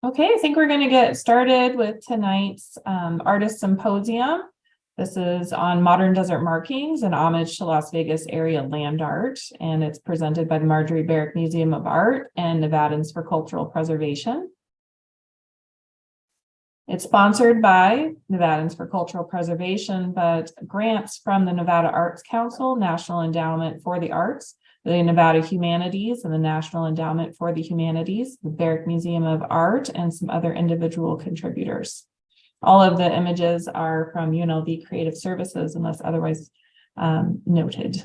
Okay, I think we're going to get started with tonight's Artist Symposium. This is on modern desert markings and homage to Las Vegas area land art, and it's presented by the Marjorie Barrick Museum of Art and Nevadans for Cultural Preservation. It's sponsored by Nevadans for Cultural Preservation, but grants from the Nevada Arts Council, National Endowment for the Arts, the Nevada Humanities and the National Endowment for the Humanities, the Barrick Museum of Art, and some other individual contributors. All of the images are from UNLV Creative Services unless otherwise noted.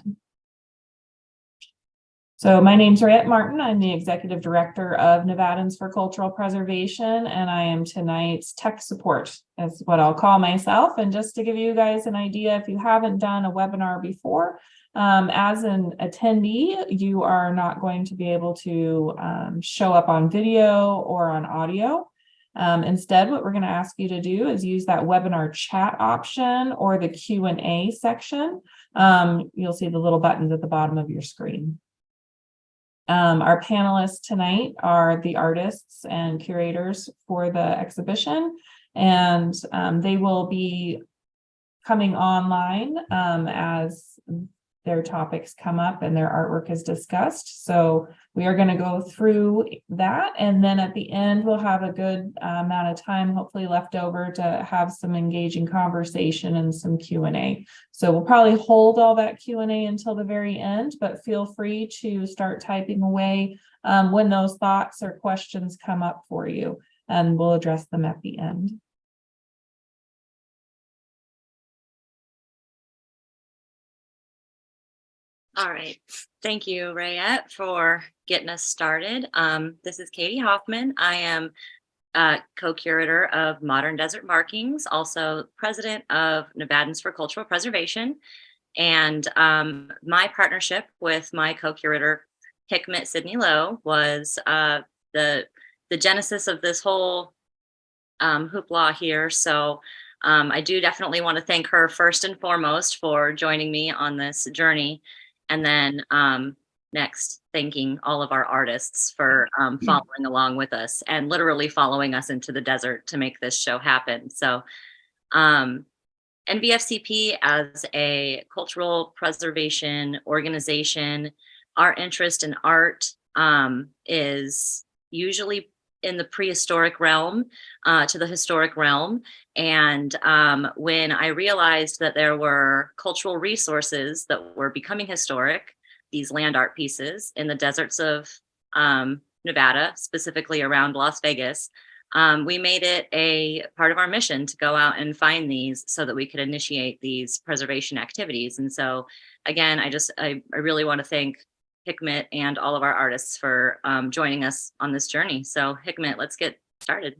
So my name's Rayette Martin. I'm the Executive Director of Nevadans for Cultural Preservation, and I am tonight's tech support, is what I'll call myself. And just to give you guys an idea, if you haven't done a webinar before, as an attendee, you are not going to be able to show up on video or on audio. Instead, what we're going to ask you to do is use that webinar chat option or the Q&A section. You'll see the little buttons at the bottom of your screen. Our panelists tonight are the artists and curators for the exhibition, and they will be coming online as their topics come up and their artwork is discussed. So we are going to go through that, and then at the end we'll have a good amount of time hopefully left over to have some engaging conversation and some Q&A. So we'll probably hold all that Q&A until the very end, but feel free to start typing away when those thoughts or questions come up for you, and we'll address them at the end. All right. Thank you, Rayette, for getting us started. This is Katie Hoffman. I am co-curator of Modern Desert Markings, also president of Nevadans for Cultural Preservation. And my partnership with my co-curator, Hikmet Sidney Lough, was the genesis of this whole hoopla here. So I do definitely want to thank her first and foremost for joining me on this journey. And then next, thanking all of our artists for following along with us and literally following us into the desert to make this show happen. So NVFCP, as a cultural preservation organization, our interest in art is usually in the prehistoric realm to the historic realm. And when I realized that there were cultural resources that were becoming historic, these land art pieces in the deserts of Nevada, specifically around Las Vegas, we made it a part of our mission to go out and find these so that we could initiate these preservation activities. And so again, I really want to thank Hikmet and all of our artists for joining us on this journey. So Hikmet, let's get started.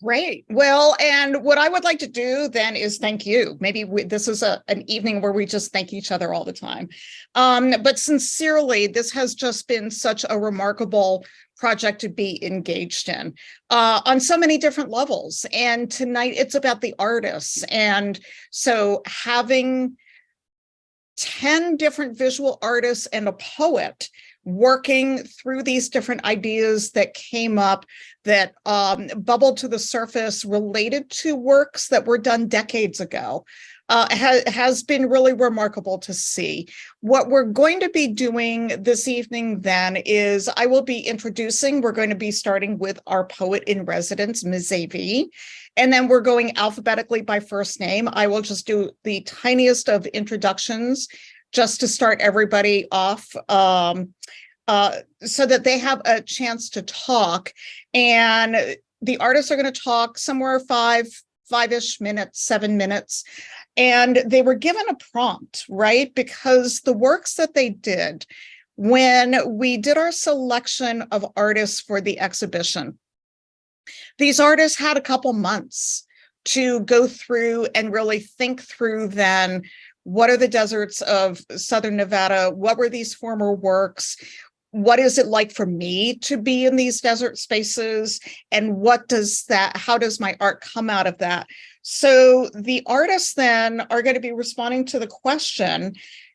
Great. Well, and what I would like to do then is thank you. Maybe this is an evening where we just thank each other all the time. But sincerely, this has just been such a remarkable project to be engaged in on so many different levels. And tonight it's about the artists. And so having 10 different visual artists and a poet working through these different ideas that came up that bubbled to the surface related to works that were done decades ago has been really remarkable to see. What we're going to be doing this evening then is I will be introducing, we're going to be starting with our poet in residence, Ms.AyeVee, and then we're going alphabetically by first name. I will just do the tiniest of introductions just to start everybody off so that they have a chance to talk. And the artists are going to talk somewhere five-ish minutes, 7 minutes. And they were given a prompt, right? Because the works that they did when we did our selection of artists for the exhibition, these artists had a couple months to go through and really think through then, what are the deserts of Southern Nevada? What were these former works? What is it like for me to be in these desert spaces? And how does my art come out of that? So the artists then are going to be responding to the question,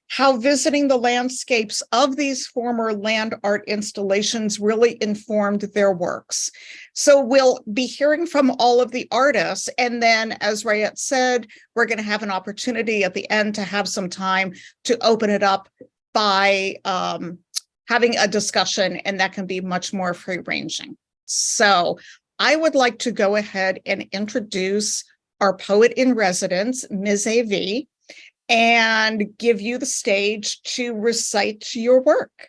how visiting the landscapes of these former land art installations really informed their works. So we'll be hearing from all of the artists. And then, as Rayette said, we're going to have an opportunity at the end to have some time to open it up by having a discussion, and that can be much more free-ranging. So I would like to go ahead and introduce our poet in residence, Ms.AyeVee, and give you the stage to recite your work.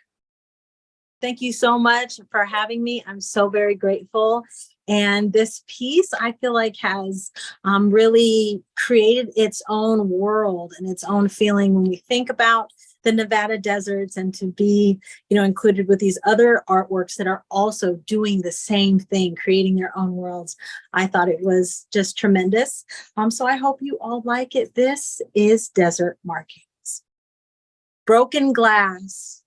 Thank you so much for having me. I'm so very grateful. And this piece, I feel like, has really created its own world and its own feeling when we think about the Nevada deserts, and to be, included with these other artworks that are also doing the same thing, creating their own worlds. I thought it was just tremendous. So I hope you all like it. This is Desert Markings. Broken glass,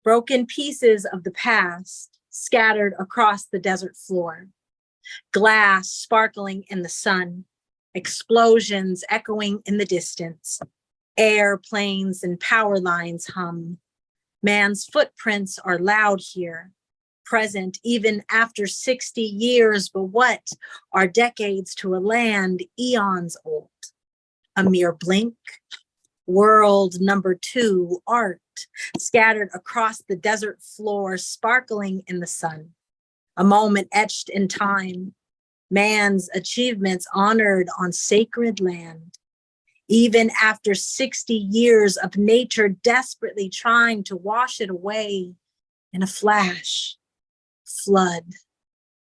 broken pieces of the past scattered across the desert floor. Glass sparkling in the sun, explosions echoing in the distance. Airplanes and power lines hum. Man's footprints are loud here, present even after 60 years, but what are decades to a land eons old? A mere blink. World number 2, art, scattered across the desert floor, sparkling in the sun. A moment etched in time. Man's achievements honored on sacred land. Even after 60 years of nature desperately trying to wash it away, in a flash, flood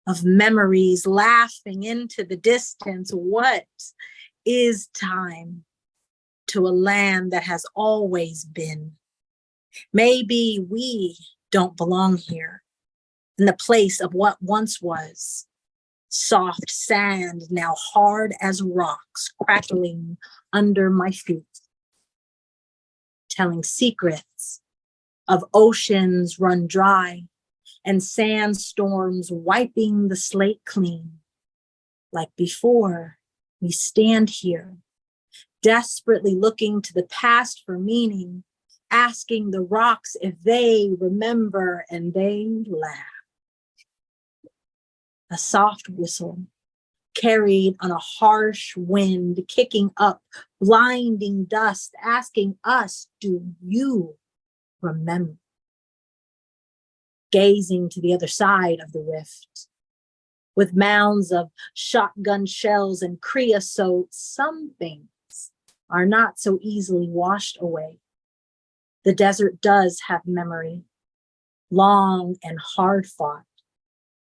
of memories laughing into the distance. What is time to a land that has always been? Maybe we don't belong here, in the place of what once was. Soft sand, now hard as rocks, crackling under my feet. Telling secrets of oceans run dry and sandstorms wiping the slate clean. Like before, we stand here, desperately looking to the past for meaning, asking the rocks if they remember, and they laugh. A soft whistle carried on a harsh wind, kicking up blinding dust, asking us, do you remember? Gazing to the other side of the rift, with mounds of shotgun shells and creosote, some things are not so easily washed away. The desert does have memory, long and hard fought,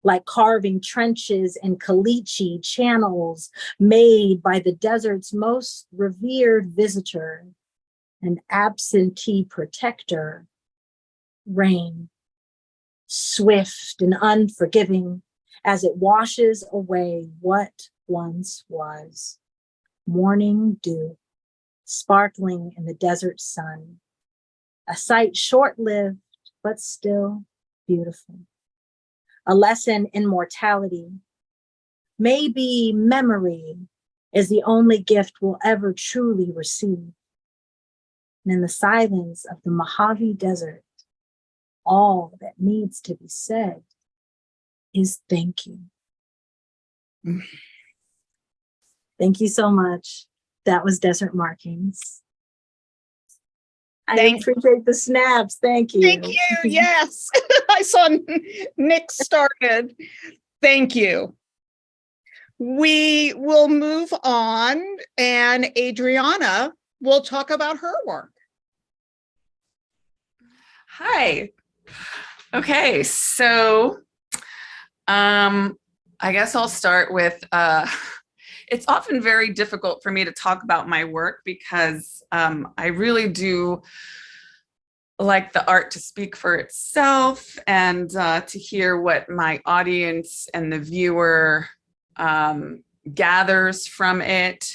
like carving trenches and caliche channels made by the desert's most revered visitor and absentee protector, rain, swift and unforgiving as it washes away what once was. Morning dew, sparkling in the desert sun, a sight short-lived, but still beautiful. A lesson in mortality. Maybe memory is the only gift we'll ever truly receive. And in the silence of the Mojave Desert, all that needs to be said is thank you. Thank you so much. That was Desert Markings. I appreciate the snaps. Thank you. Thank you. Yes. I saw Nick started. Thank you. We will move on, and Adriana will talk about her work. Hi. Okay, so I guess I'll start with it's often very difficult for me to talk about my work because I really do like the art to speak for itself and to hear what my audience and the viewer gathers from it.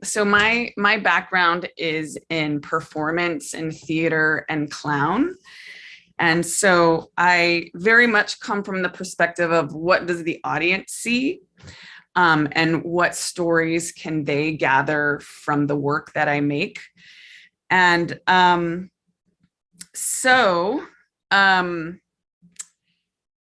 So my background is in performance and theater and clown. And so I very much come from the perspective of what does the audience see and what stories can they gather from the work that I make. And so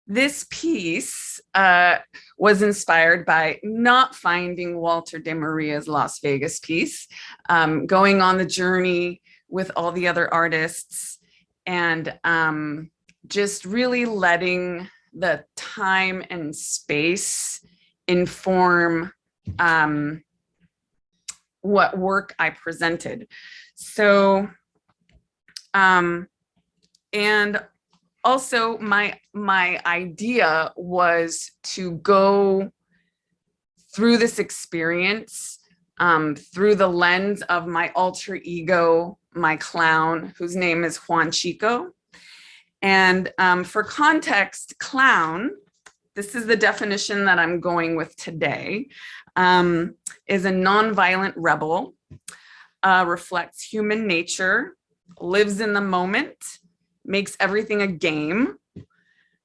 this piece was inspired by not finding Walter de Maria's Las Vegas piece, going on the journey with all the other artists, and just really letting the time and space inform what work I presented. So, and also my idea was to go through this experience through the lens of my alter ego, my clown, whose name is Juan Chico. And for context, clown, this is the definition that I'm going with today, is a nonviolent rebel, reflects human nature, lives in the moment, makes everything a game,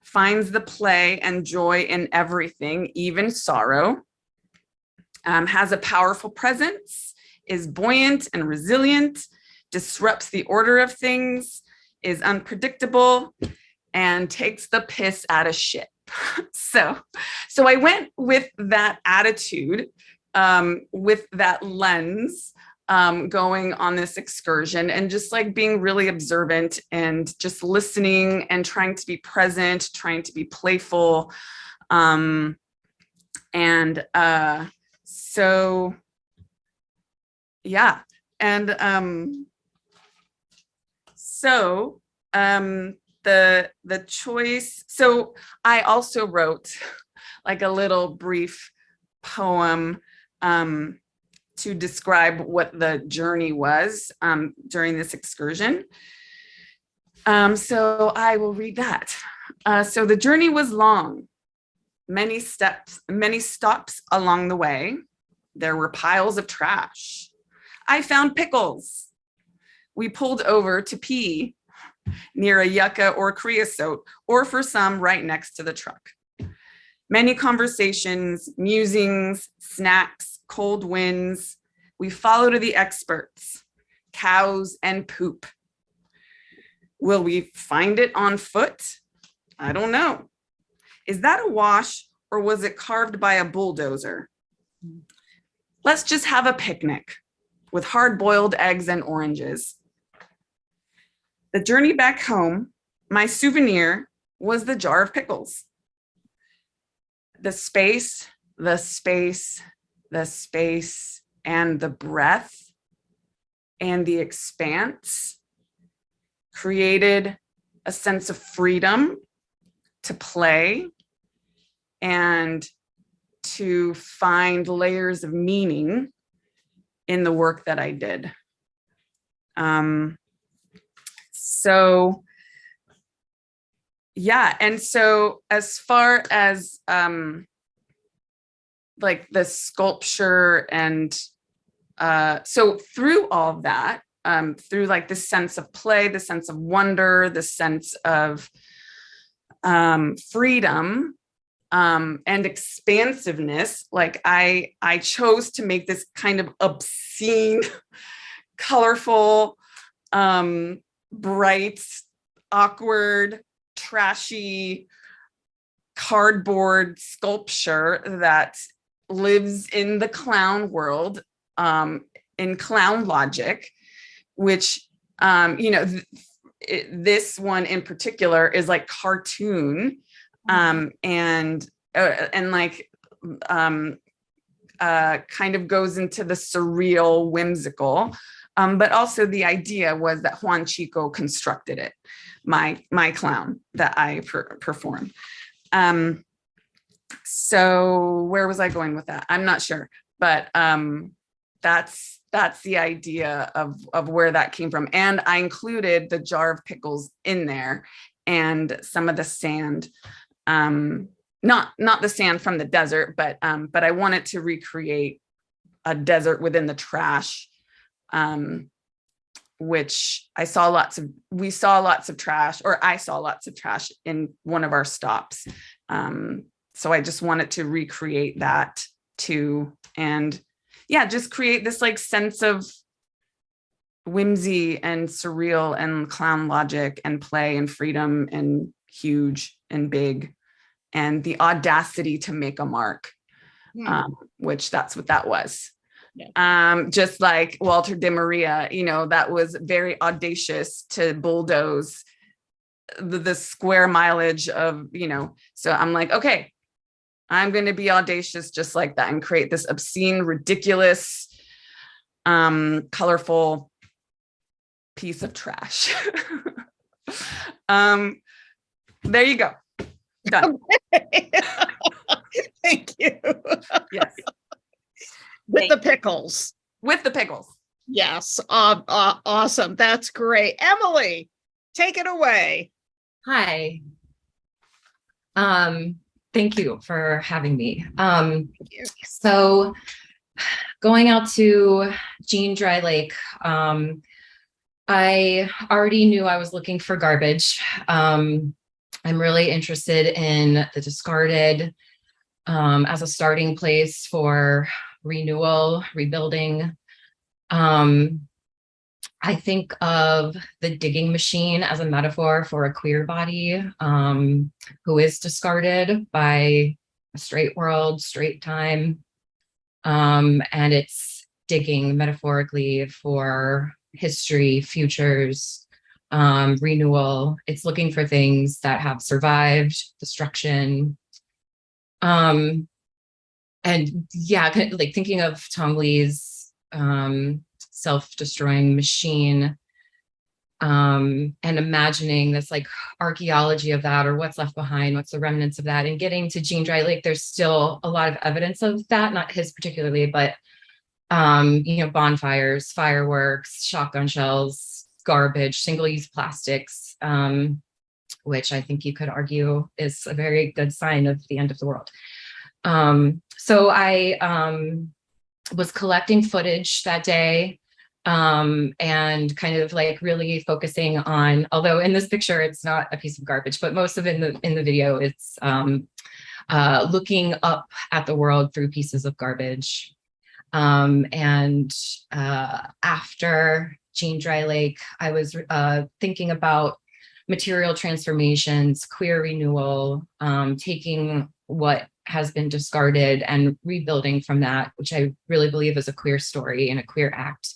finds the play and joy in everything, even sorrow, has a powerful presence, is buoyant and resilient, disrupts the order of things, is unpredictable, and takes the piss out of shit. So I went with that attitude, with that lens, going on this excursion, and just like being really observant and just listening and trying to be present, trying to be playful. So yeah. And the choice, so I also wrote like a little brief poem to describe what the journey was during this excursion. So I will read that. So the journey was long, many steps, many stops along the way. There were piles of trash. I found pickles. We pulled over to pee near a yucca or creosote, or for some right next to the truck. Many conversations, musings, snacks, cold winds. We follow to the experts, cows and poop. Will we find it on foot? I don't know. Is that a wash, or was it carved by a bulldozer? Let's just have a picnic with hard-boiled eggs and oranges. The journey back home, my souvenir was the jar of pickles. The space, the space, the space, and the breath and the expanse created a sense of freedom to play and to find layers of meaning in the work that I did. So yeah, and so as far as like the sculpture and so through all of that, through like the sense of play, the sense of wonder, the sense of freedom and expansiveness, like I chose to make this kind of obscene, colorful, bright, awkward, trashy cardboard sculpture that lives in the clown world, in clown logic, which this one in particular is like cartoon, and like kind of goes into the surreal, whimsical. But also the idea was that Juan Chico constructed it, my clown that I performed. So where was I going with that? I'm not sure, but that's the idea of where that came from. And I included the jar of pickles in there and some of the sand, not the sand from the desert, but I wanted to recreate a desert within the trash. Which we saw lots of trash, or I saw lots of trash in one of our stops. So I just wanted to recreate that too. And yeah, just create this like sense of whimsy and surreal and clown logic and play and freedom and huge and big, and the audacity to make a mark, which that's what that was. Yeah. Just like Walter de Maria, that was very audacious to bulldoze the square mileage of, so I'm like, okay, I'm going to be audacious just like that and create this obscene, ridiculous, colorful piece of trash. There you go. Done. Okay. Thank you. Yes. With the pickles. With the pickles. Yes. Awesome. That's great. Emily, take it away. Hi. Thank you for having me. So going out to Jean Dry Lake, I already knew I was looking for garbage. I'm really interested in the discarded as a starting place for renewal, rebuilding. I think of the digging machine as a metaphor for a queer body who is discarded by a straight world, straight time. And it's digging metaphorically for history, futures, renewal. It's looking for things that have survived destruction. And yeah, like thinking of Tom Lee's self-destroying machine, and imagining this like archaeology of that, or what's left behind, what's the remnants of that. And getting to Jean Dry Lake, there's still a lot of evidence of that, not his particularly, but bonfires, fireworks, shotgun shells, garbage, single-use plastics, which I think you could argue is a very good sign of the end of the world. So I was collecting footage that day, and kind of like really focusing on, although in this picture it's not a piece of garbage, but most of it in the video it's looking up at the world through pieces of garbage. And after Jean Dry Lake, I was thinking about material transformations, queer renewal, taking what has been discarded and rebuilding from that, which I really believe is a queer story and a queer act.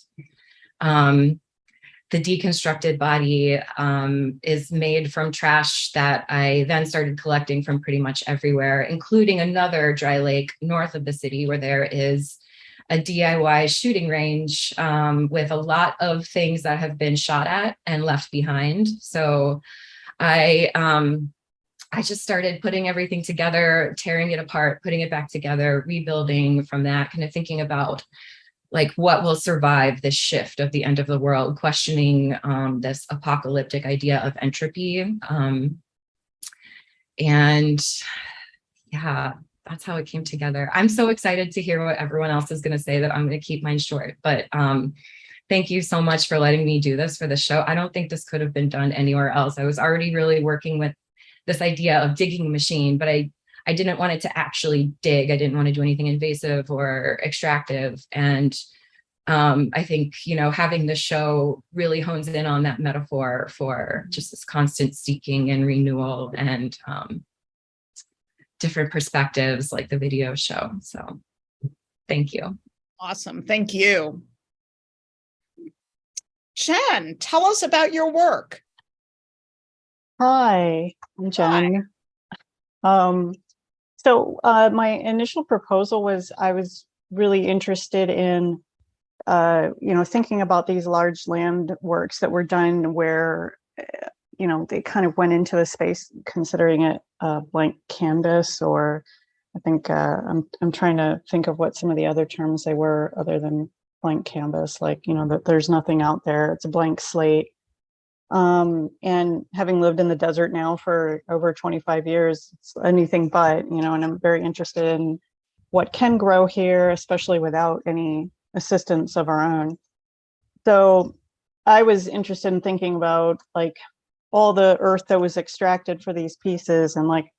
The deconstructed body is made from trash that I then started collecting from pretty much everywhere, including another dry lake north of the city where there is a DIY shooting range with a lot of things that have been shot at and left behind. So I just started putting everything together, tearing it apart, putting it back together, rebuilding from that, kind of thinking about like what will survive this shift of the end of the world, questioning this apocalyptic idea of entropy. And yeah, that's how it came together. I'm so excited to hear what everyone else is going to say that I'm going to keep mine short, but thank you so much for letting me do this for the show. I don't think this could have been done anywhere else. I was already really working with this idea of digging a machine, but I didn't want it to actually dig. I didn't want to do anything invasive or extractive. And I think, having the show really hones in on that metaphor for just this constant seeking and renewal and different perspectives like the video show. So thank you. Awesome. Thank you. Jen, tell us about your work. Hi, I'm Jen. So my initial proposal was I was really interested in, thinking about these large land works that were done where, they kind of went into a space considering it a blank canvas, or I think I'm trying to think of what some of the other terms they were other than blank canvas, like, that there's nothing out there. It's a blank slate. And having lived in the desert now for over 25 years, it's anything but, and I'm very interested in what can grow here, especially without any assistance of our own. So I was interested in thinking about like all the earth that was extracted for these pieces and like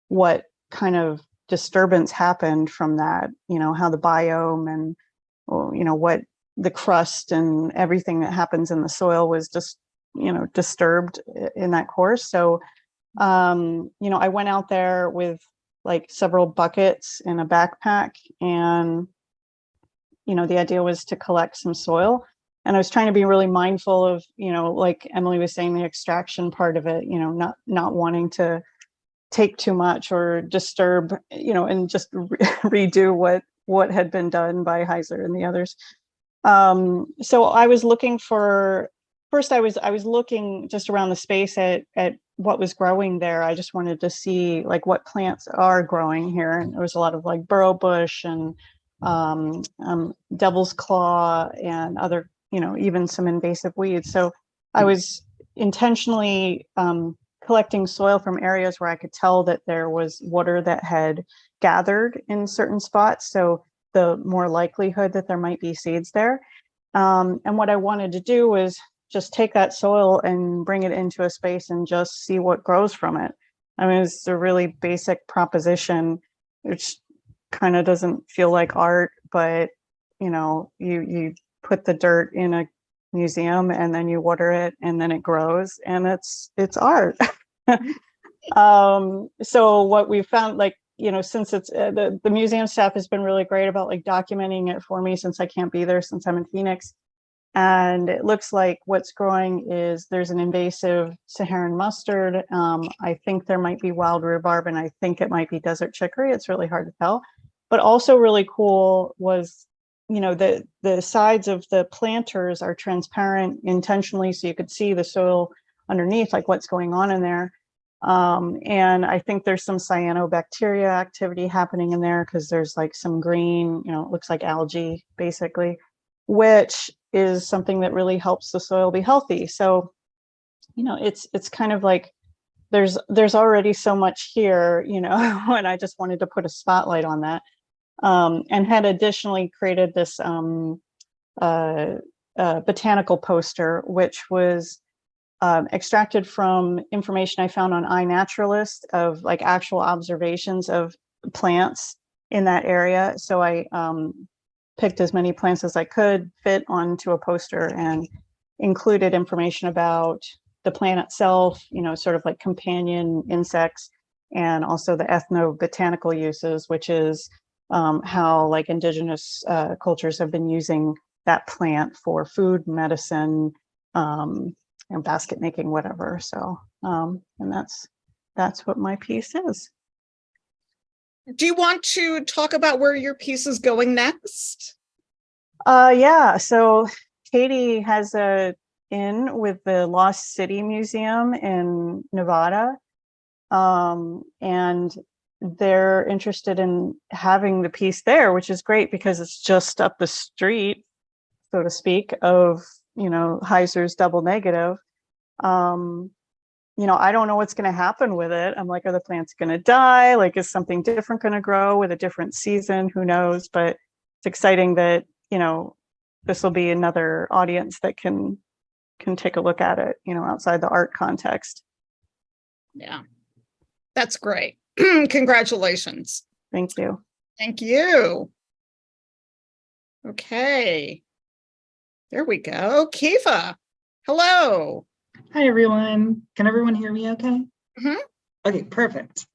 what kind of disturbance happened from that, how the biome and, what the crust and everything that happens in the soil was just, disturbed in that course. So, I went out there with like several buckets in a backpack, and, the idea was to collect some soil. And I was trying to be really mindful of, like Emily was saying, the extraction part of it, not wanting to take too much or disturb, and just redo what had been done by Heiser and the others. So I was looking first I was looking just around the space at what was growing there. I just wanted to see like what plants are growing here. And there was a lot of like burrow bush and devil's claw and other, even some invasive weeds. So I was intentionally collecting soil from areas where I could tell that there was water that had gathered in certain spots. So the more likelihood that there might be seeds there. And what I wanted to do was just take that soil and bring it into a space and just see what grows from it. I mean, it's a really basic proposition, which kind of doesn't feel like art, but you put the dirt in a museum and then you water it and then it grows and it's art. So what we found, like, since it's the museum staff has been really great about like documenting it for me since I can't be there since I'm in Phoenix. And it looks like what's growing is there's an invasive Saharan mustard. I think there might be wild rhubarb, and I think it might be desert chicory. It's really hard to tell. But also really cool was, the sides of the planters are transparent intentionally, so you could see the soil underneath, like what's going on in there. And I think there's some cyanobacteria activity happening in there because there's like some green, it looks like algae basically, which is something that really helps the soil be healthy. So, it's kind of like there's already so much here, and I just wanted to put a spotlight on that. And had additionally created this botanical poster, which was extracted from information I found on iNaturalist of like actual observations of plants in that area. So I picked as many plants as I could fit onto a poster and included information about the plant itself, sort of like companion insects, and also the ethnobotanical uses, which is how like indigenous cultures have been using that plant for food, medicine, and basket making, whatever. So, and that's what my piece is. Do you want to talk about where your piece is going next? Yeah. So Katie has a in with the Lost City Museum in Nevada. And they're interested in having the piece there, which is great because it's just up the street, so to speak, of, Heiser's Double Negative. I don't know what's going to happen with it. I'm like, are the plants going to die? Like, is something different going to grow with a different season? Who knows? But it's exciting that, this will be another audience that can take a look at it, outside the art context. Yeah, that's great. Congratulations. Thank you. Thank you. Okay. There we go. Keeva, hello. Hi, everyone. Can everyone hear me okay? Mm-hmm. Okay, perfect.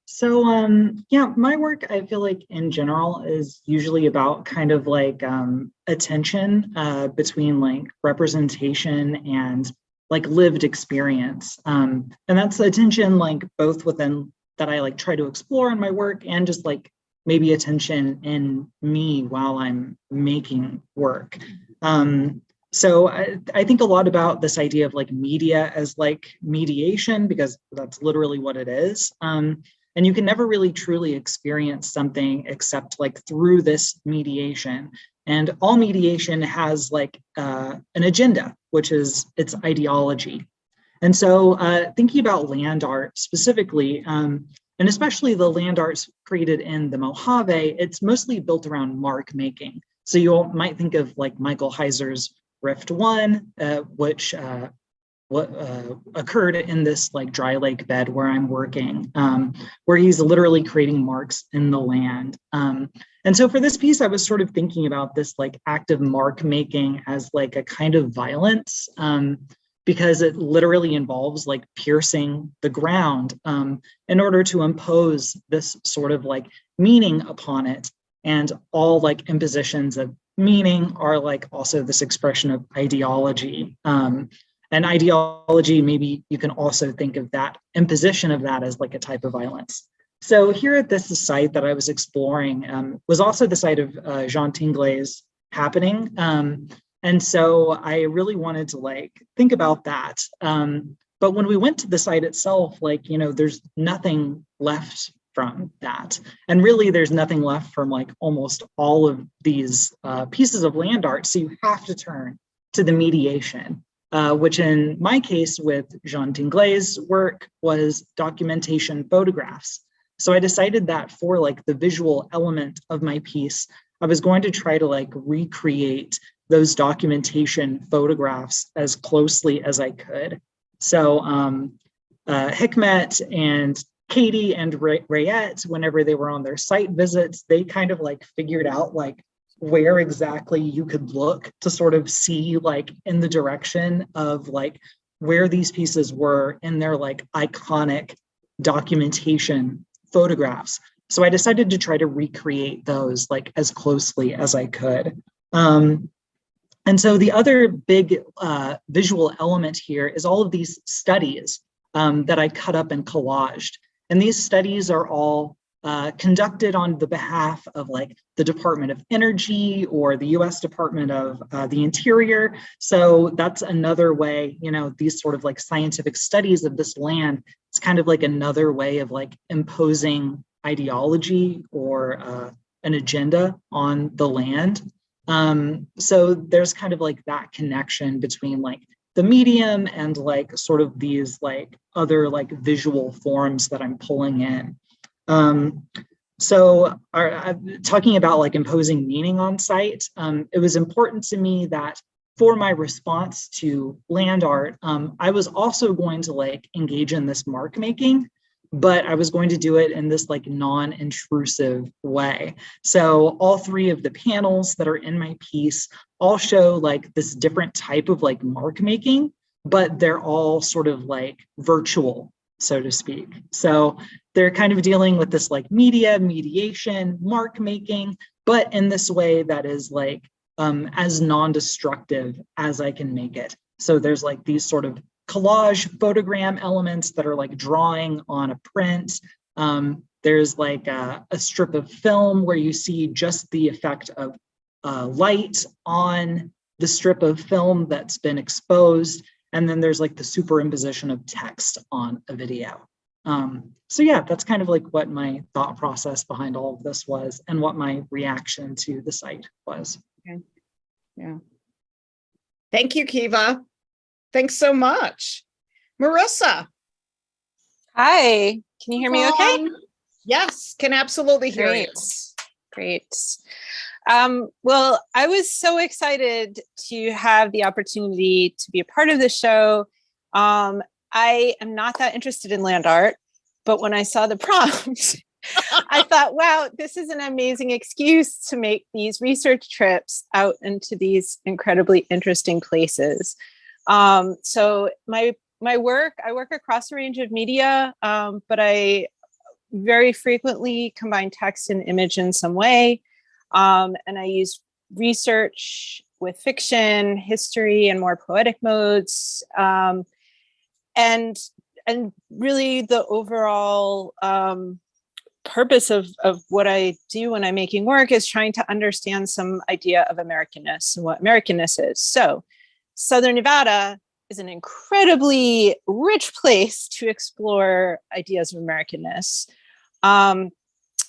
So, my work, I feel like in general is usually about kind of like attention between like representation and like lived experience. And that's attention like both within that I like try to explore in my work and just like maybe attention in me while I'm making work. So I think a lot about this idea of like media as like mediation, because that's literally what it is. And you can never really truly experience something except like through this mediation. And all mediation has like an agenda, which is its ideology. And so thinking about land art specifically, and especially the land arts created in the Mojave, it's mostly built around mark making. So you might think of like Michael Heiser's Rift 1, which what occurred in this like dry lake bed where I'm working, where he's literally creating marks in the land. And so for this piece, I was sort of thinking about this like active mark making as like a kind of violence, because it literally involves like piercing the ground in order to impose this sort of like meaning upon it. And all like impositions of meaning are like also this expression of ideology. And ideology, maybe you can also think of that imposition of that as like a type of violence. So here at this site that I was exploring was also the site of Jean Tinglay's happening. And so I really wanted to like think about that. But when we went to the site itself, like, you know, there's nothing left from that. And really there's nothing left from like almost all of these pieces of land art. So you have to turn to the mediation, which in my case with Jean Tinglay's work was documentation photographs. So I decided that for like the visual element of my piece, I was going to try to like recreate those documentation photographs as closely as I could. So Hikmet and Katie and Rayette, whenever they were on their site visits, they kind of like figured out like where exactly you could look to sort of see like in the direction of like where these pieces were in their like iconic documentation photographs. So I decided to try to recreate those like as closely as I could. And so the other big visual element here is all of these studies that I cut up and collaged. And these studies are all conducted on the behalf of like the Department of Energy or the US Department of the Interior. So that's another way, you know, these sort of like scientific studies of this land, it's kind of like another way of like imposing ideology or an agenda on the land. So there's kind of like that connection between like the medium and like sort of these like other like visual forms that I'm pulling in. So talking about like imposing meaning on site, it was important to me that for my response to land art, I was also going to like engage in this mark making, but I was going to do it in this like non-intrusive way. So all three of the panels that are in my piece all show like this different type of like mark making, but they're all sort of like virtual, so to speak. So they're kind of dealing with this like mediation, mark making, but in this way that is like as non-destructive as I can make it. So there's like these sort of collage photogram elements that are like drawing on a print. There's like a strip of film where you see just the effect of light on the strip of film that's been exposed. And then there's like the superimposition of text on a video. So yeah, that's kind of like what my thought process behind all of this was and what my reaction to the site was. Okay. Yeah. Thank you, Keeva. Thanks so much. Marisa. Hi, can you hear me okay? Yes, can absolutely hear you. Great. Well, I was so excited to have the opportunity to be a part of the show. I am not that interested in land art, but when I saw the prompt, I thought, wow, this is an amazing excuse to make these research trips out into these incredibly interesting places. So my work, I work across a range of media, but I very frequently combine text and image in some way. And I use research with fiction, history, and more poetic modes. And really the overall purpose of what I do when I'm making work is trying to understand some idea of Americanness and what Americanness is. So Southern Nevada is an incredibly rich place to explore ideas of Americanness.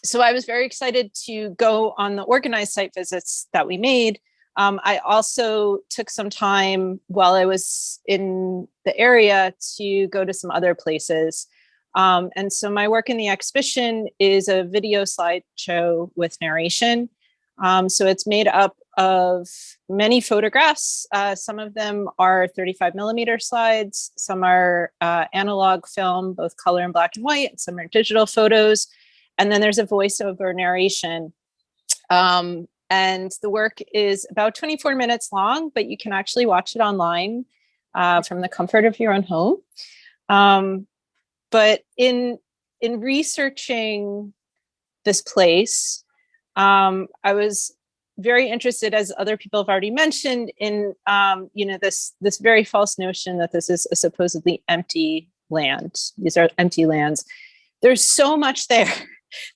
So I was very excited to go on the organized site visits that we made. I also took some time while I was in the area to go to some other places. And so my work in the exhibition is a video slideshow with narration. So it's made up of many photographs. Some of them are 35mm slides, some are analog film, both color and black and white, and some are digital photos. And then there's a voiceover narration. And the work is about 24 minutes long, but you can actually watch it online from the comfort of your own home. But in researching this place, I was very interested, as other people have already mentioned, in this very false notion that this is a supposedly empty land. These are empty lands. There's so much there.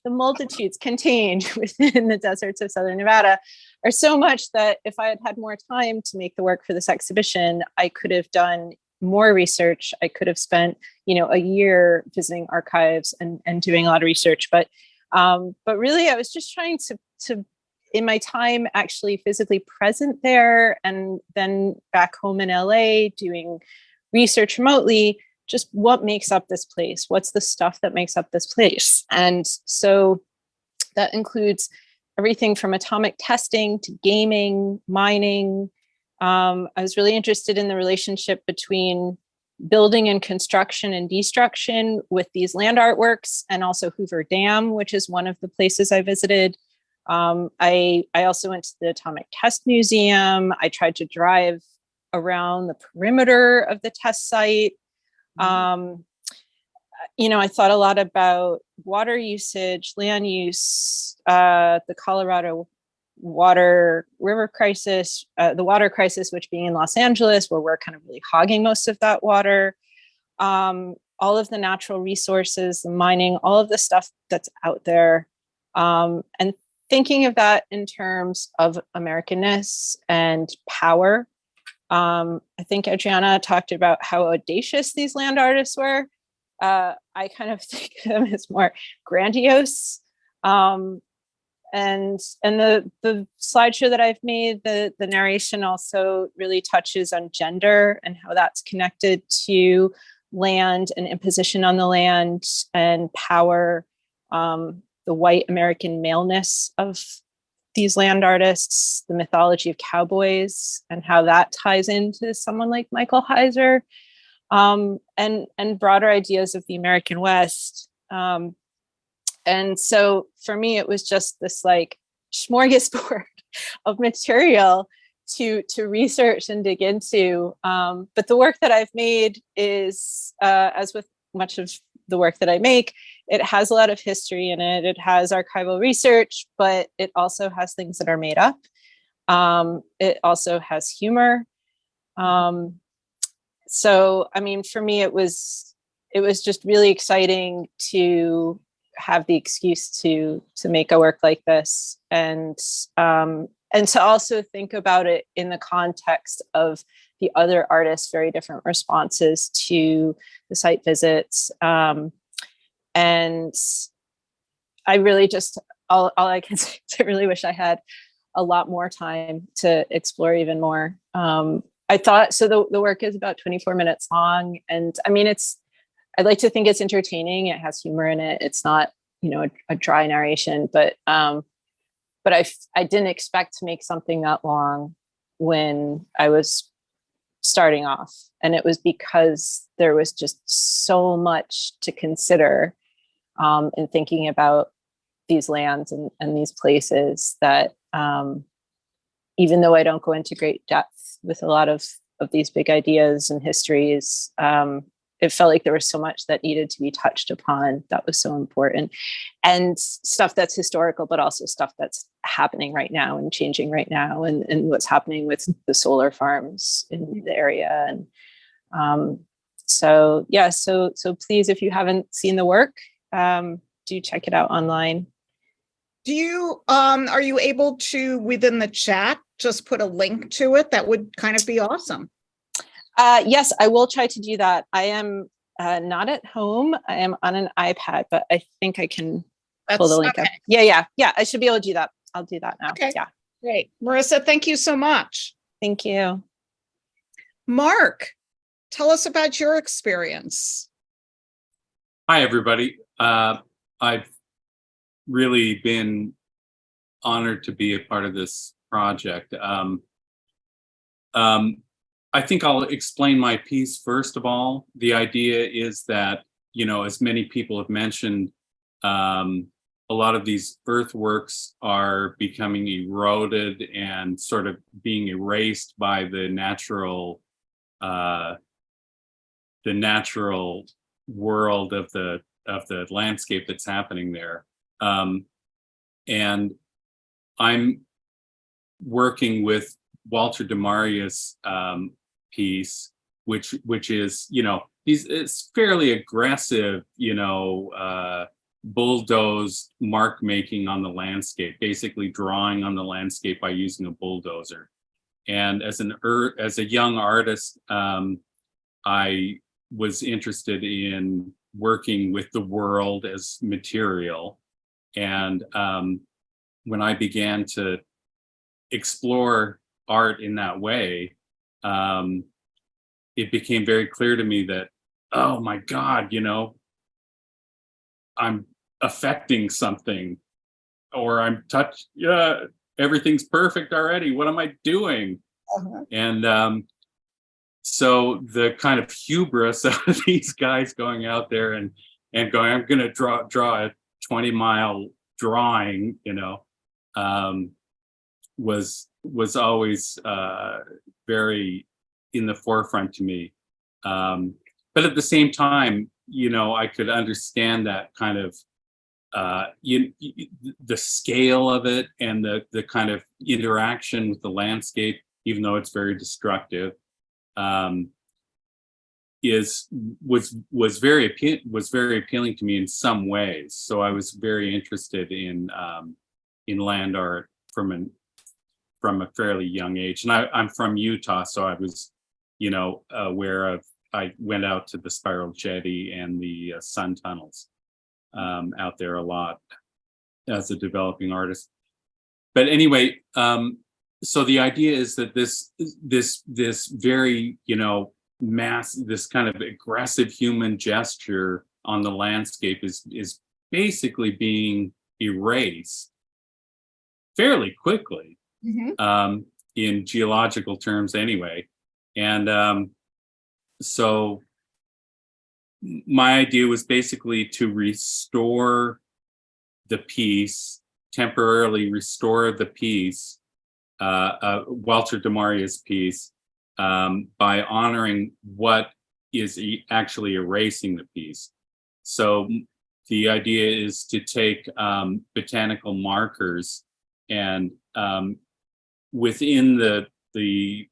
The multitudes contained within the deserts of Southern Nevada are so much that if I had had more time to make the work for this exhibition, I could have done more research. I could have spent, a year visiting archives and doing a lot of research. But really, I was just trying to in my time actually physically present there, and then back home in LA doing research remotely, just what makes up this place? What's the stuff that makes up this place? And so that includes everything from atomic testing to gaming, mining. I was really interested in the relationship between building and construction and destruction with these land artworks, and also Hoover Dam, which is one of the places I visited. I also went to the Atomic Test Museum. I tried to drive around the perimeter of the test site. I thought a lot about water usage, land use, the Colorado river crisis, the water crisis, which being in Los Angeles, where we're kind of really hogging most of that water, all of the natural resources, the mining, all of the stuff that's out there. And thinking of that in terms of Americanness and power. I think Adriana talked about how audacious these land artists were. I kind of think of them as more grandiose. And the slideshow that I've made, the narration also really touches on gender and how that's connected to land and imposition on the land and power, the white American maleness of these land artists, the mythology of cowboys, and how that ties into someone like Michael Heiser, and broader ideas of the American West. And so for me, it was just this like smorgasbord of material to research and dig into. But the work that I've made is, as with much of the work that I make, it has a lot of history in it. It has archival research, but it also has things that are made up. It also has humor. So, I mean, for me, it was just really exciting to have the excuse to make a work like this, and to also think about it in the context of the other artists' very different responses to the site visits. And I really just, all I can say is I really wish I had a lot more time to explore even more. I thought, so the work is about 24 minutes long. And I mean, I'd like to think it's entertaining. It has humor in it. It's not, a dry narration, but I didn't expect to make something that long when I was starting off. And it was because there was just so much to consider in thinking about these lands and these places that even though I don't go into great depth with a lot of these big ideas and histories, it felt like there was so much that needed to be touched upon that was so important, and stuff that's historical, but also stuff that's happening right now and changing right now, and what's happening with the solar farms in the area. And so please, if you haven't seen the work, do check it out online. Do you, are you able to, within the chat, just put a link to it? That would kind of be awesome. Yes, I will try to do that. I am not at home. I am on an iPad, but I think I can pull the link up. Yeah. I should be able to do that. I'll do that now. Okay. Yeah. Great. Marisa, thank you so much. Thank you. Mark, tell us about your experience. Hi, everybody. I've really been honored to be a part of this project. I think I'll explain my piece first of all. The idea is that, as many people have mentioned, a lot of these earthworks are becoming eroded and sort of being erased by the natural world of the landscape that's happening there. And I'm working with Walter DeMaria's piece, which is, it's fairly aggressive, bulldozed mark making on the landscape, basically drawing on the landscape by using a bulldozer. And as a young artist, I was interested in working with the world as material. And when I began to explore art in that way, it became very clear to me that, oh my God, I'm affecting something, or I'm touched. Yeah, everything's perfect already. What am I doing? Uh-huh. And so the kind of hubris of these guys going out there and going, I'm going to draw a 20-mile drawing, was always very in the forefront to me. But at the same time, I could understand that kind of the scale of it and the kind of interaction with the landscape, even though it's very destructive, was very appealing to me in some ways. So I was very interested in land art from a fairly young age. And I'm from Utah, so I was, aware of. I went out to the Spiral Jetty and the sun tunnels out there a lot as a developing artist. But anyway, so the idea is that this very, this kind of aggressive human gesture on the landscape is basically being erased fairly quickly, in geological terms anyway. And so my idea was basically to restore the piece, temporarily restore the piece, Walter DeMaria's piece, by honoring what is actually erasing the piece. So the idea is to take botanical markers and within the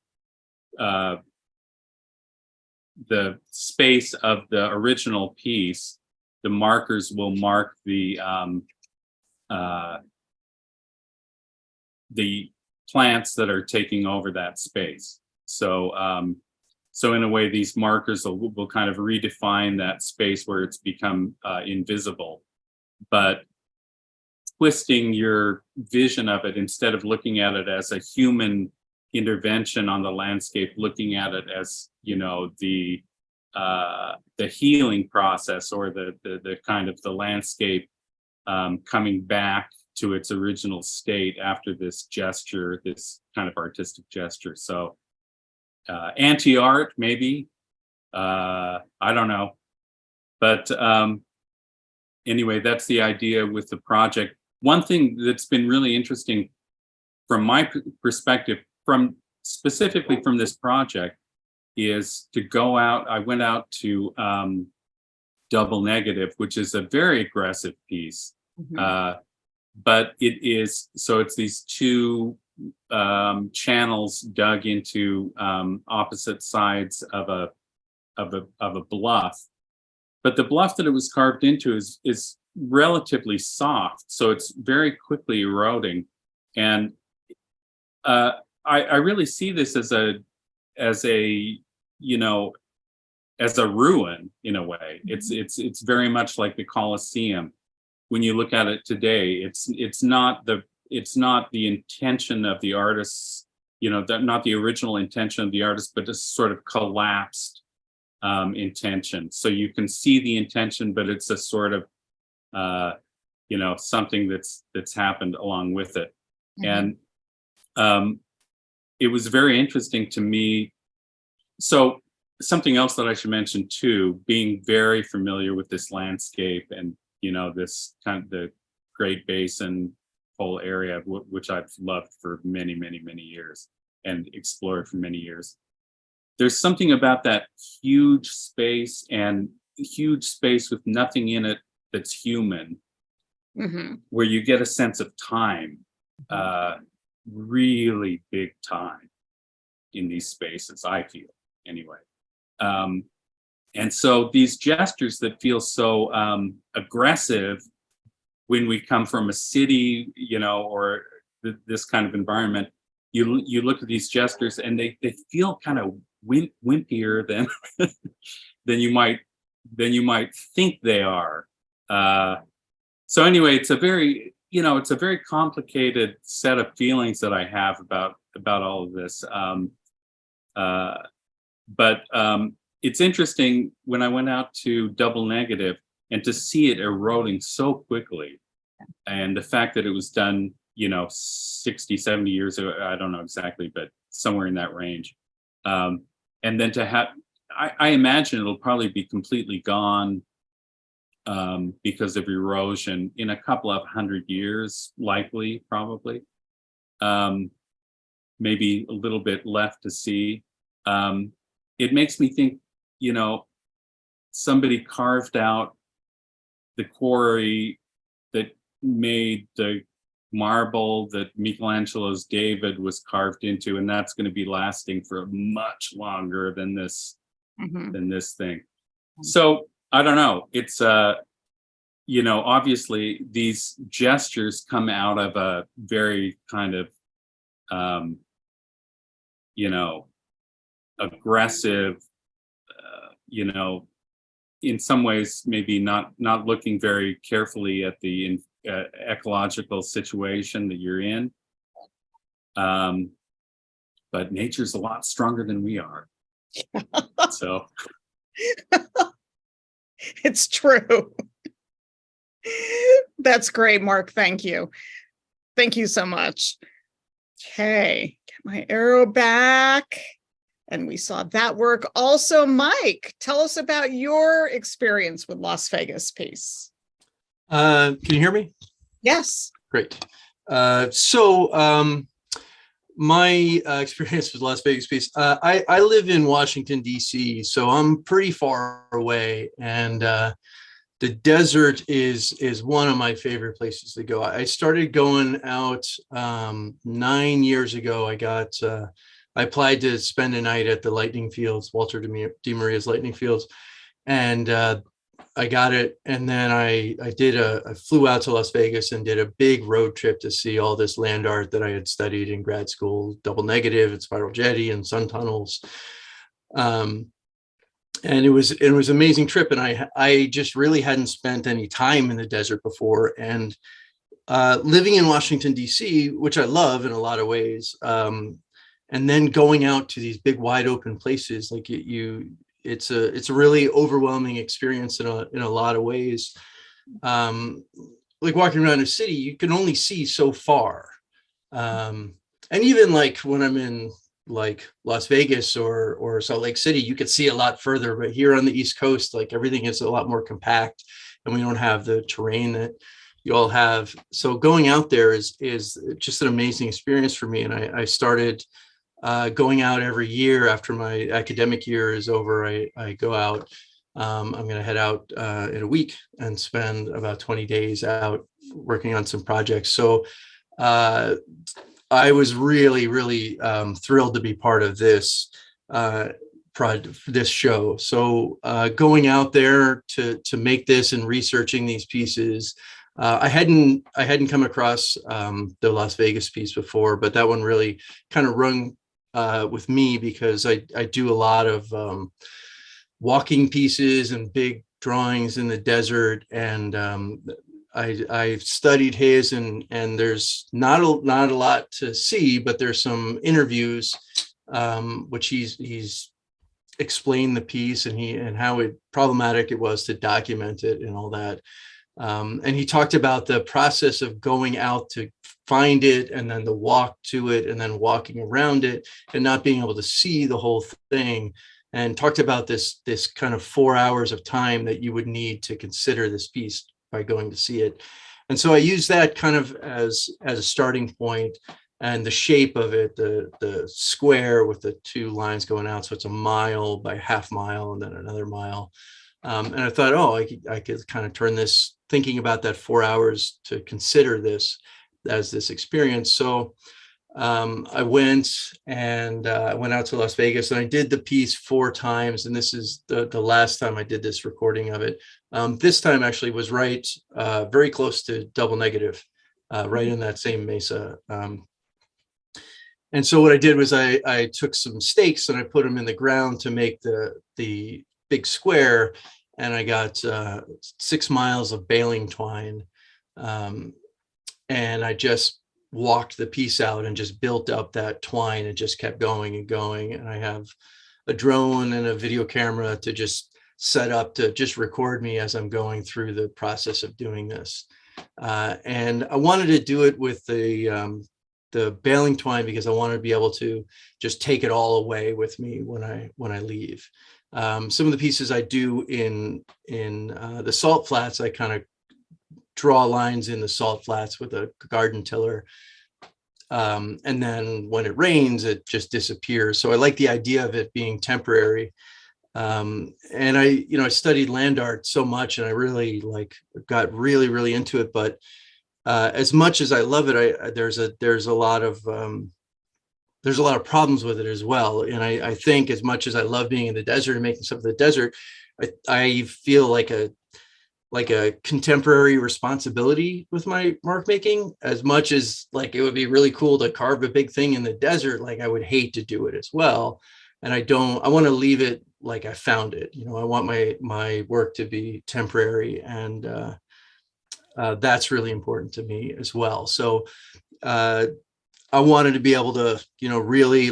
space of the original piece, the markers will mark the plants that are taking over that space. So in a way, these markers will kind of redefine that space where it's become invisible. But twisting your vision of it, instead of looking at it as a human intervention on the landscape, looking at it as, the healing process, or the kind of the landscape coming back to its original state after this gesture, this kind of artistic gesture. So anti-art, maybe, I don't know. But anyway, that's the idea with the project. One thing that's been really interesting from my perspective, specifically from this project, is to go out. I went out to Double Negative, which is a very aggressive piece. But it is, so it's these two channels dug into opposite sides of a bluff. But the bluff that it was carved into is relatively soft, so it's very quickly eroding. And I really see this as a ruin in a way. It's very much like the Colosseum. When you look at it today, it's not the intention of the artists, not the original intention of the artist, but just sort of collapsed intention. So you can see the intention, but it's a sort of something that's happened along with it. And it was very interesting to me. So something else that I should mention too, being very familiar with this landscape and, this kind of the Great Basin whole area, which I've loved for many, many, many years and explored for many years. There's something about that huge space with nothing in it that's human, where you get a sense of time, really big time in these spaces, I feel anyway. And so these gestures that feel so aggressive when we come from a city, or this kind of environment, you look at these gestures and they feel kind of wimpier than than you might think they are. So anyway, it's a very complicated set of feelings that I have about all of this. But it's interesting when I went out to Double Negative and to see it eroding so quickly, and the fact that it was done, 60, 70 years ago, I don't know exactly, but somewhere in that range. And then to have, I imagine it'll probably be completely gone because of erosion in a couple of 100 years, likely, probably. Maybe a little bit left to see. It makes me think, somebody carved out the quarry that made the marble that Michelangelo's David was carved into, and that's going to be lasting for much longer than this thing. So I don't know. It's obviously these gestures come out of a very kind of aggressive, in some ways maybe not looking very carefully at the ecological situation that you're in. But nature's a lot stronger than we are. So it's true. That's great, Mark. Thank you. Thank you so much. Okay, get my arrow back. And we saw that work. Also, Mike, tell us about your experience with Las Vegas piece. Can you hear me? Yes. Great. So my experience with Las Vegas piece, I live in Washington, D.C., so I'm pretty far away. And the desert is one of my favorite places to go. I started going out 9 years ago. I applied to spend a night at the Lightning Fields, Walter de Maria's Lightning Fields, and I got it. And then I flew out to Las Vegas and did a big road trip to see all this land art that I had studied in grad school, Double Negative and Spiral Jetty and sun tunnels. And it was an amazing trip. And I just really hadn't spent any time in the desert before. And living in Washington, D.C., which I love in a lot of ways, and then going out to these big wide open places, like it's a really overwhelming experience in a lot of ways. Like walking around a city, you can only see so far. And even like when I'm in like Las Vegas or Salt Lake City, you could see a lot further. But here on the East Coast, like everything is a lot more compact, and we don't have the terrain that you all have. So going out there is just an amazing experience for me. And I started going out every year after my academic year is over. I go out. I'm going to head out in a week and spend about 20 days out working on some projects. So I was really, really thrilled to be part of this show. So going out there to make this and researching these pieces, I hadn't come across the Las Vegas piece before, but that one really kind of rung with me because I do a lot of walking pieces and big drawings in the desert, and I studied his, and there's not a lot to see, but there's some interviews which he's explained the piece and how problematic it was to document it and all that. And he talked about the process of going out to find it and then the walk to it and then walking around it and not being able to see the whole thing, and talked about this kind of 4 hours of time that you would need to consider this piece by going to see it. And so I use that kind of as a starting point, and the shape of it, the square with the 2 lines going out. So it's a mile by half mile and then another mile. And I thought, oh, I could kind of turn this, thinking about that 4 hours to consider this as this experience. So I went out to Las Vegas, and I did the piece 4 times. And this is the last time I did this recording of it. This time actually was right, very close to double negative, right in that same mesa. And so what I did was I took some stakes and I put them in the ground to make the big square, and I got 6 miles of baling twine, and I just walked the piece out and just built up that twine and just kept going and going. And I have a drone and a video camera to just set up to just record me as I'm going through the process of doing this. And I wanted to do it with the baling twine because I wanted to be able to just take it all away with me when I leave. Some of the pieces I do in the salt flats, I kind of draw lines in the salt flats with a garden tiller. And then when it rains, it just disappears. So I like the idea of it being temporary. And I studied land art so much, and I really got really into it. But as much as I love it, there's a lot of problems with it as well. And I think as much as I love being in the desert and making stuff in the desert, I feel like a contemporary responsibility with my mark making. As much as it would be really cool to carve a big thing in the desert, I would hate to do it as well. And I want to leave it like I found it. I want my work to be temporary, and that's really important to me as well. So I wanted to be able to, really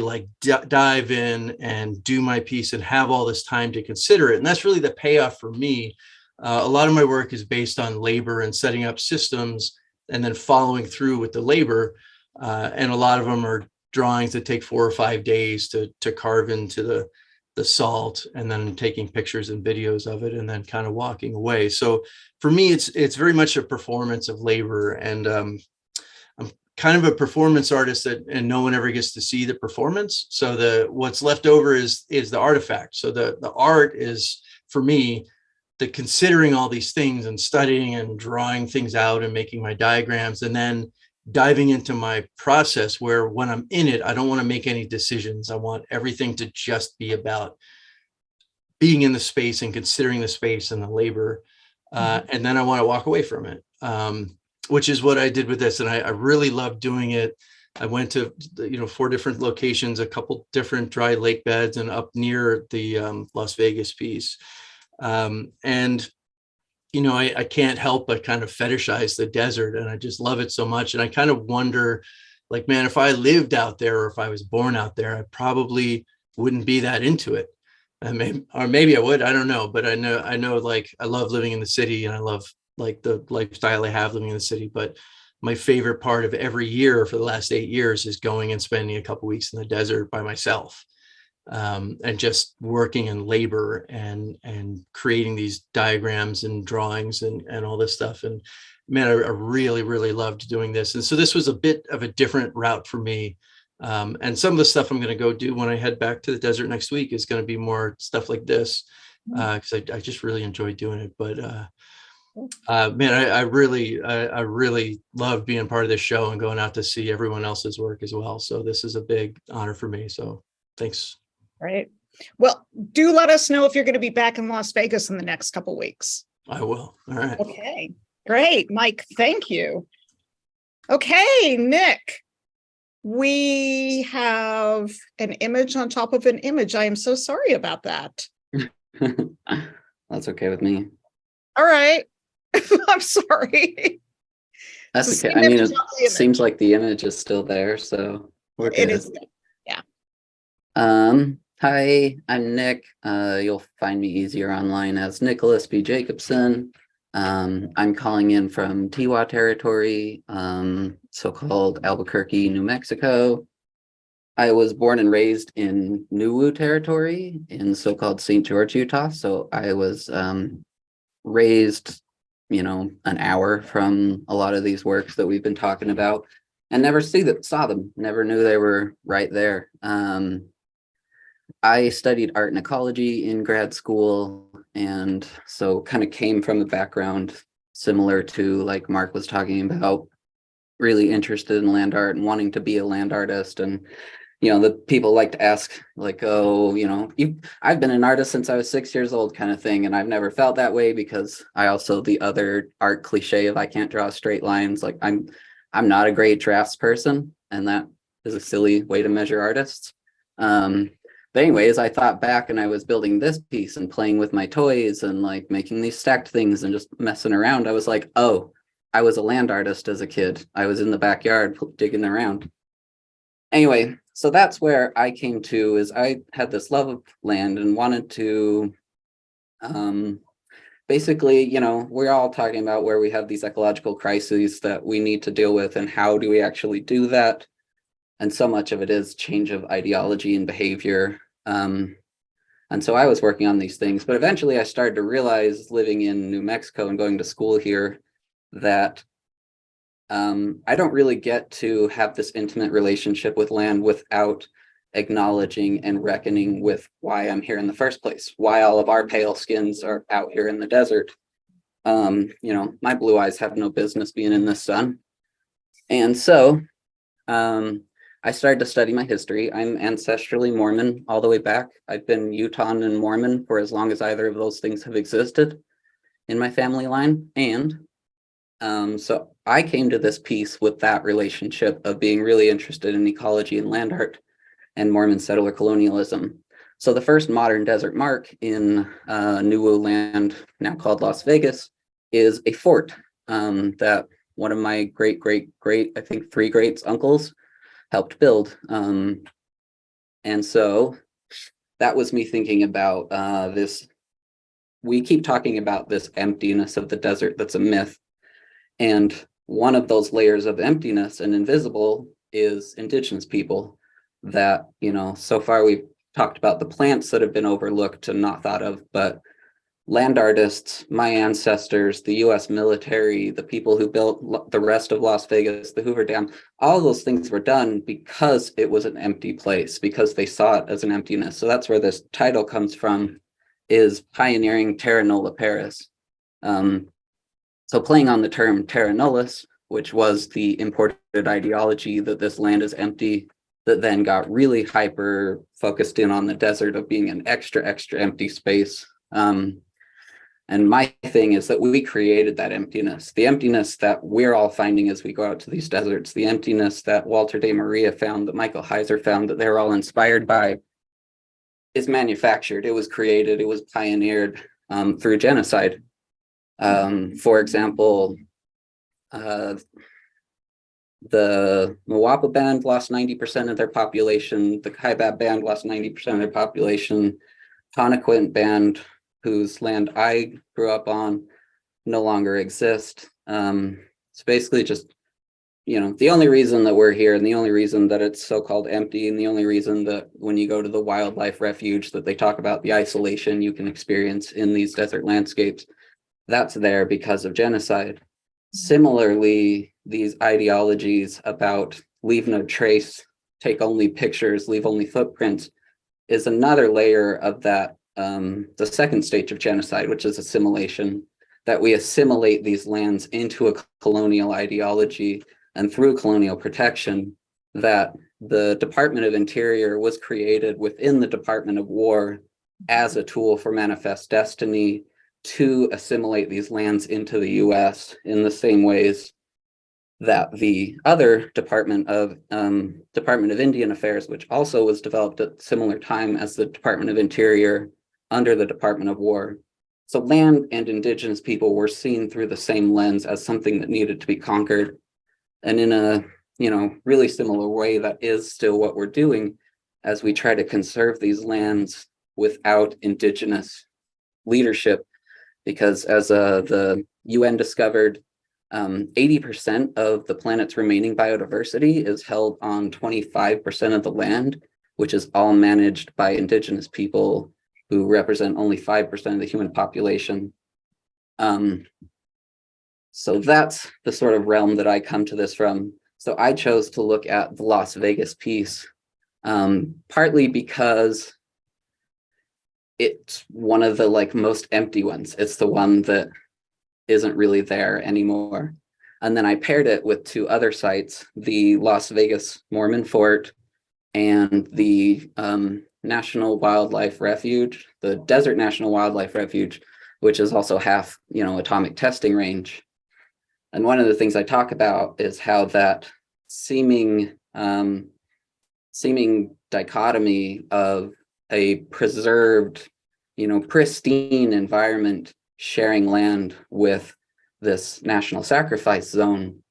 dive in and do my piece and have all this time to consider it. And that's really the payoff for me. A lot of my work is based on labor and setting up systems and then following through with the labor. And a lot of them are drawings that take 4 or 5 days to carve into the salt, and then taking pictures and videos of it and then kind of walking away. So for me, it's very much a performance of labor. And I'm kind of a performance artist and no one ever gets to see the performance. So what's left over is the artifact. So the art is, for me, the considering all these things and studying and drawing things out and making my diagrams, and then diving into my process where when I'm in it, I don't want to make any decisions. I want everything to just be about being in the space and considering the space and the labor. And then I want to walk away from it, which is what I did with this. And I really loved doing it. I went to 4 different locations, a couple different dry lake beds, and up near the Las Vegas piece. I can't help but kind of fetishize the desert, and I just love it so much. And I kind of wonder, man, if I lived out there or if I was born out there, I probably wouldn't be that into it. Or maybe I would, I don't know. But I know I love living in the city, and I love the lifestyle I have living in the city. But my favorite part of every year for the last 8 years is going and spending a couple weeks in the desert by myself. And just working in labor and creating these diagrams and drawings and all this stuff. And man, I really, really loved doing this. And so this was a bit of a different route for me. And some of the stuff I'm going to go do when I head back to the desert next week is going to be more stuff like this, because I just really enjoy doing it. But man, I really love being part of this show and going out to see everyone else's work as well. So this is a big honor for me. So thanks. Right. Well, do let us know if you're going to be back in Las Vegas in the next couple of weeks. I will. All right. Okay. Great. Mike, thank you. Okay, Nick. We have an image on top of an image. I am so sorry about that. That's okay with me. All right. I'm sorry. That's okay. I mean, it seems like the image is still there, so we're good. It is. Yeah. Hi, I'm Nick. You'll find me easier online as Nicholas B. Jacobson. I'm calling in from Tiwa territory, so-called Albuquerque, New Mexico. I was born and raised in Nuwu territory in so-called St. George, Utah. So I was raised, an hour from a lot of these works that we've been talking about, and never saw them, never knew they were right there. I studied art and ecology in grad school, and so kind of came from a background similar to like Mark was talking about, really interested in land art and wanting to be a land artist. And the people like to ask like, oh, I've been an artist since I was 6 years old kind of thing. And I've never felt that way because I also, the other art cliche of I can't draw straight lines, like I'm not a great drafts person, and that is a silly way to measure artists. But anyways, I thought back and I was building this piece and playing with my toys and like making these stacked things and just messing around. I was like, oh, I was a land artist as a kid. I was in the backyard digging around. Anyway, so that's where I came to, is I had this love of land and wanted to basically, we're all talking about where we have these ecological crises that we need to deal with, and how do we actually do that? And so much of it is change of ideology and behavior. And so I was working on these things, but eventually I started to realize, living in New Mexico and going to school here, that I don't really get to have this intimate relationship with land without acknowledging and reckoning with why I'm here in the first place, why all of our pale skins are out here in the desert. My blue eyes have no business being in the sun. And so I started to study my history. I'm ancestrally Mormon all the way back. I've been Utah and Mormon for as long as either of those things have existed in my family line. And so I came to this piece with that relationship of being really interested in ecology and land art and Mormon settler colonialism. So the first modern desert mark in Nuwu land, now called Las Vegas, is a fort that one of my great, I think 3 greats uncles helped build. And so that was me thinking about this. We keep talking about this emptiness of the desert that's a myth. And one of those layers of emptiness and invisible is indigenous people that, so far we've talked about the plants that have been overlooked and not thought of, but land artists, my ancestors, the US military, the people who built the rest of Las Vegas, the Hoover Dam, all those things were done because it was an empty place, because they saw it as an emptiness. So that's where this title comes from, is pioneering terra nulla paris. So playing on the term terra nullis, which was the imported ideology that this land is empty, that then got really hyper focused in on the desert of being an extra empty space. And my thing is that we created that emptiness, the emptiness that we're all finding as we go out to these deserts, the emptiness that Walter de Maria found, that Michael Heiser found, that they're all inspired by, is manufactured. It was created, it was pioneered through genocide. For example, the Mwapa band lost 90% of their population. The Kaibab band lost 90% of their population. Conequent band, whose land I grew up on, no longer exist. It's basically just, the only reason that we're here, and the only reason that it's so-called empty, and the only reason that when you go to the wildlife refuge that they talk about the isolation you can experience in these desert landscapes, that's there because of genocide. Similarly, these ideologies about leave no trace, take only pictures, leave only footprints, is another layer of that, the second stage of genocide, which is assimilation, that we assimilate these lands into a colonial ideology, and through colonial protection, that the Department of Interior was created within the Department of War as a tool for manifest destiny to assimilate these lands into the US in the same ways that the other Department of Indian Affairs, which also was developed at a similar time as the Department of Interior under the Department of War. So land and indigenous people were seen through the same lens as something that needed to be conquered. And in a, really similar way, that is still what we're doing as we try to conserve these lands without indigenous leadership. Because as the UN discovered 80% of the planet's remaining biodiversity is held on 25% of the land, which is all managed by indigenous people who represent only 5% of the human population. So that's the sort of realm that I come to this from. So I chose to look at the Las Vegas piece, partly because it's one of the most empty ones. It's the one that isn't really there anymore. And then I paired it with two other sites, the Las Vegas Mormon Fort and the National Wildlife Refuge, the Desert National Wildlife Refuge, which is also half, atomic testing range. And one of the things I talk about is how that seeming dichotomy of a preserved, pristine environment sharing land with this national sacrifice zone,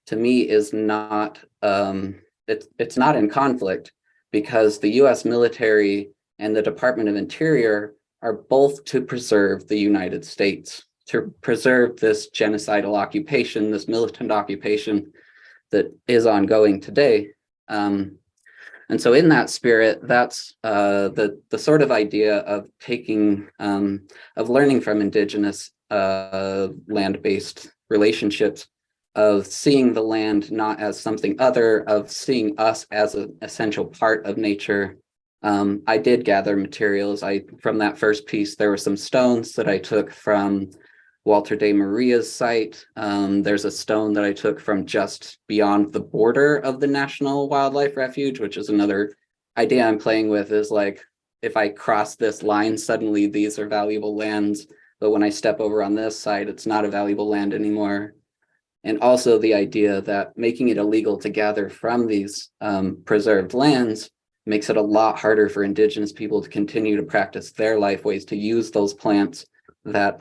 to me is not, it's not in conflict, because the US military and the Department of Interior are both to preserve the United States, to preserve this genocidal occupation, this militant occupation that is ongoing today. And so in that spirit, that's the sort of idea of taking, of learning from indigenous land-based relationships, of seeing the land not as something other, of seeing us as an essential part of nature. I did gather materials. From that first piece, there were some stones that I took from Walter de Maria's site. There's a stone that I took from just beyond the border of the National Wildlife Refuge, which is another idea I'm playing with, is if I cross this line, suddenly these are valuable lands. But when I step over on this side, it's not a valuable land anymore. And also the idea that making it illegal to gather from these preserved lands makes it a lot harder for indigenous people to continue to practice their life ways, to use those plants that,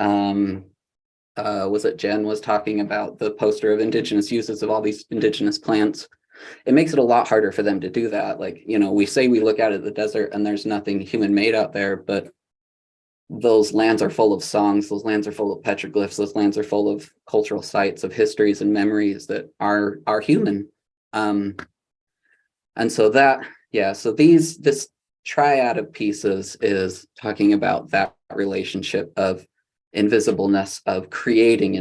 was it Jen was talking about, the poster of indigenous uses of all these indigenous plants. It makes it a lot harder for them to do that. We say we look out at the desert and there's nothing human made out there, but those lands are full of songs, those lands are full of petroglyphs, those lands are full of cultural sites, of histories and memories that are human. And so so this triad of pieces is talking about that relationship of invisibleness, of creating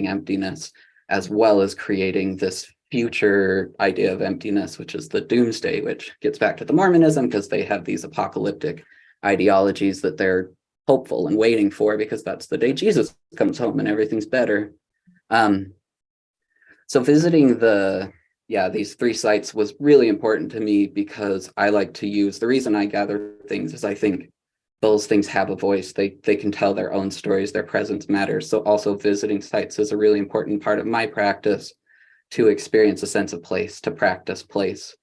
emptiness, as well as creating this future idea of emptiness, which is the doomsday, which gets back to the Mormonism, because they have these apocalyptic ideologies that they're hopeful and waiting for, because that's the day Jesus comes home and everything's better. So visiting these three sites was really important to me, because I like to use, the reason I gather things is I think those things have a voice. They can tell their own stories, their presence matters. So also visiting sites is a really important part of my practice, to experience a sense of place, to practice place.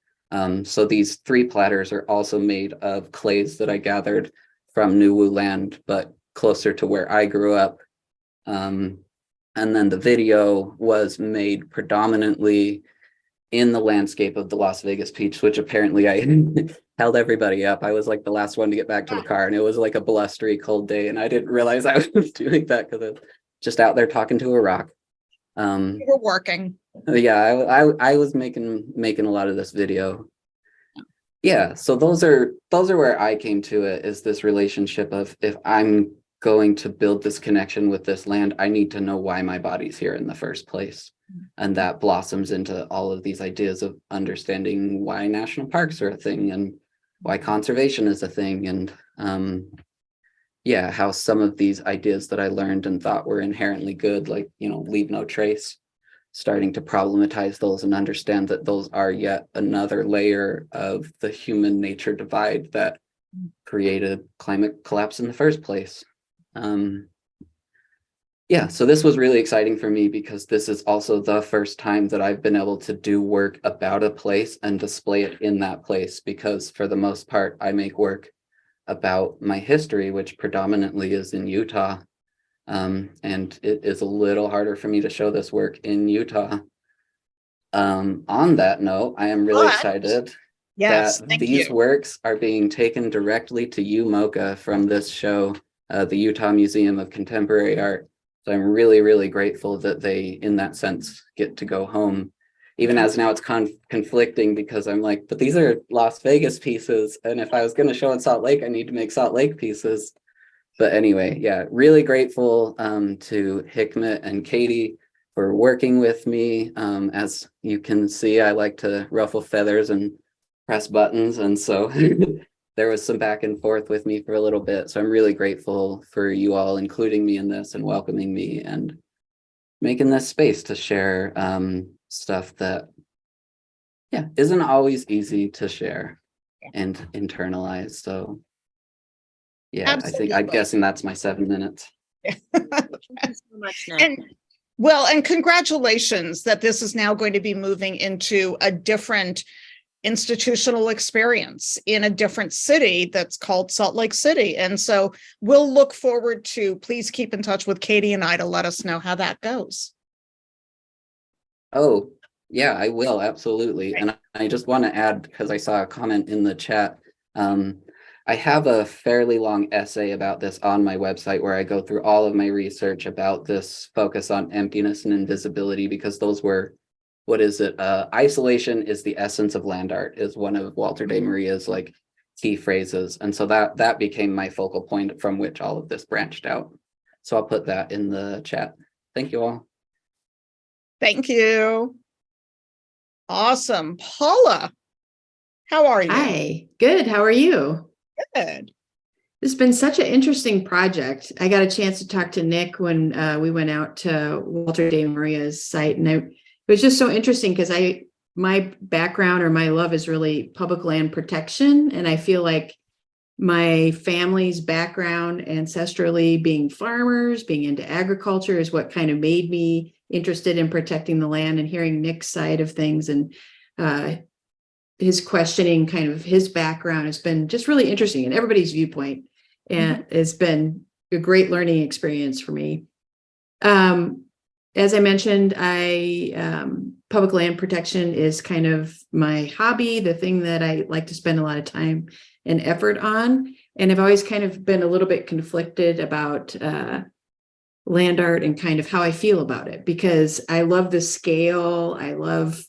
So these three platters are also made of clays that I gathered from Nuwu land, but closer to where I grew up. And then the video was made predominantly in the landscape of the Las Vegas Peach, which apparently I held everybody up. I was the last one to get back to the car, and it was a blustery cold day, and I didn't realize I was doing that because I was just out there talking to a rock. You were working. Yeah, I was making a lot of this video. Yeah, so those are where I came to it, is this relationship of, if I'm going to build this connection with this land, I need to know why my body's here in the first place. And that blossoms into all of these ideas of understanding why national parks are a thing, and why conservation is a thing, and how some of these ideas that I learned and thought were inherently good, leave no trace, starting to problematize those and understand that those are yet another layer of the human nature divide that created climate collapse in the first place. So this was really exciting for me, because this is also the first time that I've been able to do work about a place and display it in that place, because for the most part, I make work about my history, which predominantly is in Utah. And it is a little harder for me to show this work in Utah. On that note, I am really excited that these works are being taken directly to UMoCA from this show, the Utah Museum of Contemporary Art, So I'm really, really grateful that they, in that sense, get to go home. Even as now it's conflicting because I'm like, but these are Las Vegas pieces. And if I was going to show in Salt Lake, I need to make Salt Lake pieces. But anyway, yeah, really grateful to Hikmet and Katie for working with me. As you can see, I like to ruffle feathers and press buttons. And so there was some back and forth with me for a little bit. So I'm really grateful for you all including me in this and welcoming me and making this space to share stuff that, yeah, isn't always easy to share and internalize. So yeah, Absolutely. I'm guessing that's my 7 minutes. Thank you so much, Nick. And congratulations that this is now going to be moving into a different institutional experience in a different city that's called Salt Lake City. And so we'll look forward to, please keep in touch with Katie and I to let us know how that goes. Oh, yeah, I will, absolutely. Right. And I just want to add, because I saw a comment in the chat, I have a fairly long essay about this on my website where I go through all of my research about this focus on emptiness and invisibility, because those were, what is it? Isolation is the essence of land art is one of Walter de Maria's like key phrases. And so that became my focal point from which all of this branched out. So I'll put that in the chat. Thank you all. Thank you. Awesome. Paula, how are you? Hi, good. How are you? Good. This has been such an interesting project. I got a chance to talk to Nick when we went out to Walter de Maria's site, and it was just so interesting because my background or my love is really public land protection, and I feel like my family's background ancestrally being farmers, being into agriculture is what kind of made me interested in protecting the land, and hearing Nick's side of things and his questioning kind of his background has been just really interesting, and everybody's viewpoint, and it's been a great learning experience for me. As I mentioned, public land protection is kind of my hobby, the thing that I like to spend a lot of time and effort on. And I've always kind of been a little bit conflicted about land art and kind of how I feel about it, because I love the scale. I love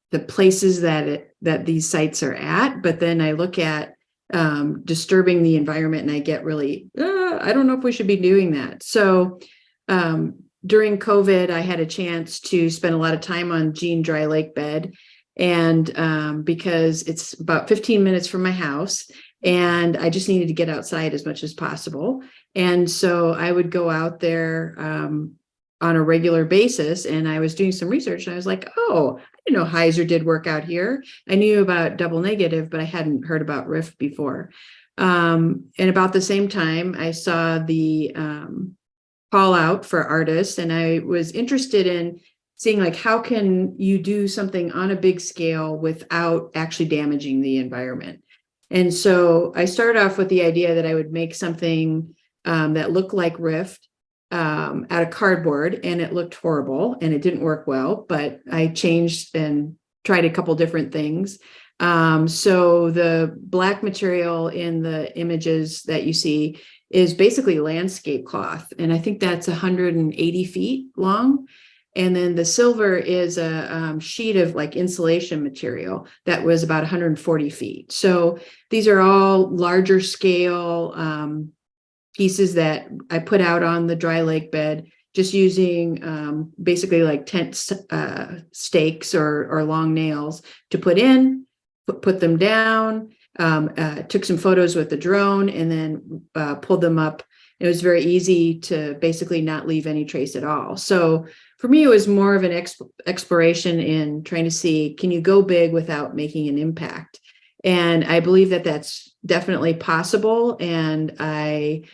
the places that these sites are at, but then I look at disturbing the environment and I get really, I don't know if we should be doing that. So during COVID, I had a chance to spend a lot of time on Jean Dry Lake Bed, and because it's about 15 minutes from my house, and I just needed to get outside as much as possible. And so I would go out there on a regular basis, and I was doing some research, and I was like, oh, I didn't know Heiser did work out here. I knew about double negative, but I hadn't heard about Rift before. And about the same time, I saw the call out for artists, and I was interested in seeing like, how can you do something on a big scale without actually damaging the environment? And so I started off with the idea that I would make something that looked like Rift out of cardboard, and it looked horrible and it didn't work well, but I changed and tried a couple different things. So the black material in the images that you see is basically landscape cloth, and I think that's 180 feet long. And then the silver is a sheet of like insulation material that was about 140 feet. So these are all larger scale pieces that I put out on the dry lake bed, just using basically like tent stakes or long nails to put in, put them down, took some photos with the drone, and then pulled them up. It was very easy to basically not leave any trace at all. So for me, it was more of an exploration in trying to see, can you go big without making an impact? And I believe that that's definitely possible. And I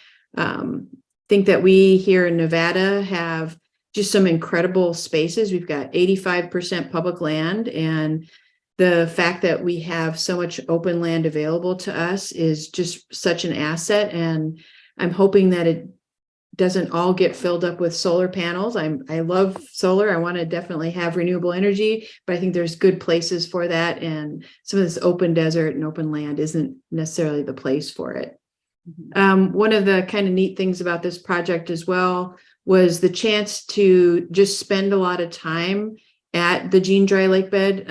think that we here in Nevada have just some incredible spaces. We've got 85% public land, and the fact that we have so much open land available to us is just such an asset. And I'm hoping that it doesn't all get filled up with solar panels. I love solar. I want to definitely have renewable energy, but I think there's good places for that. And some of this open desert and open land isn't necessarily the place for it. One of the kind of neat things about this project as well was the chance to just spend a lot of time at the Jean Dry Lake bed.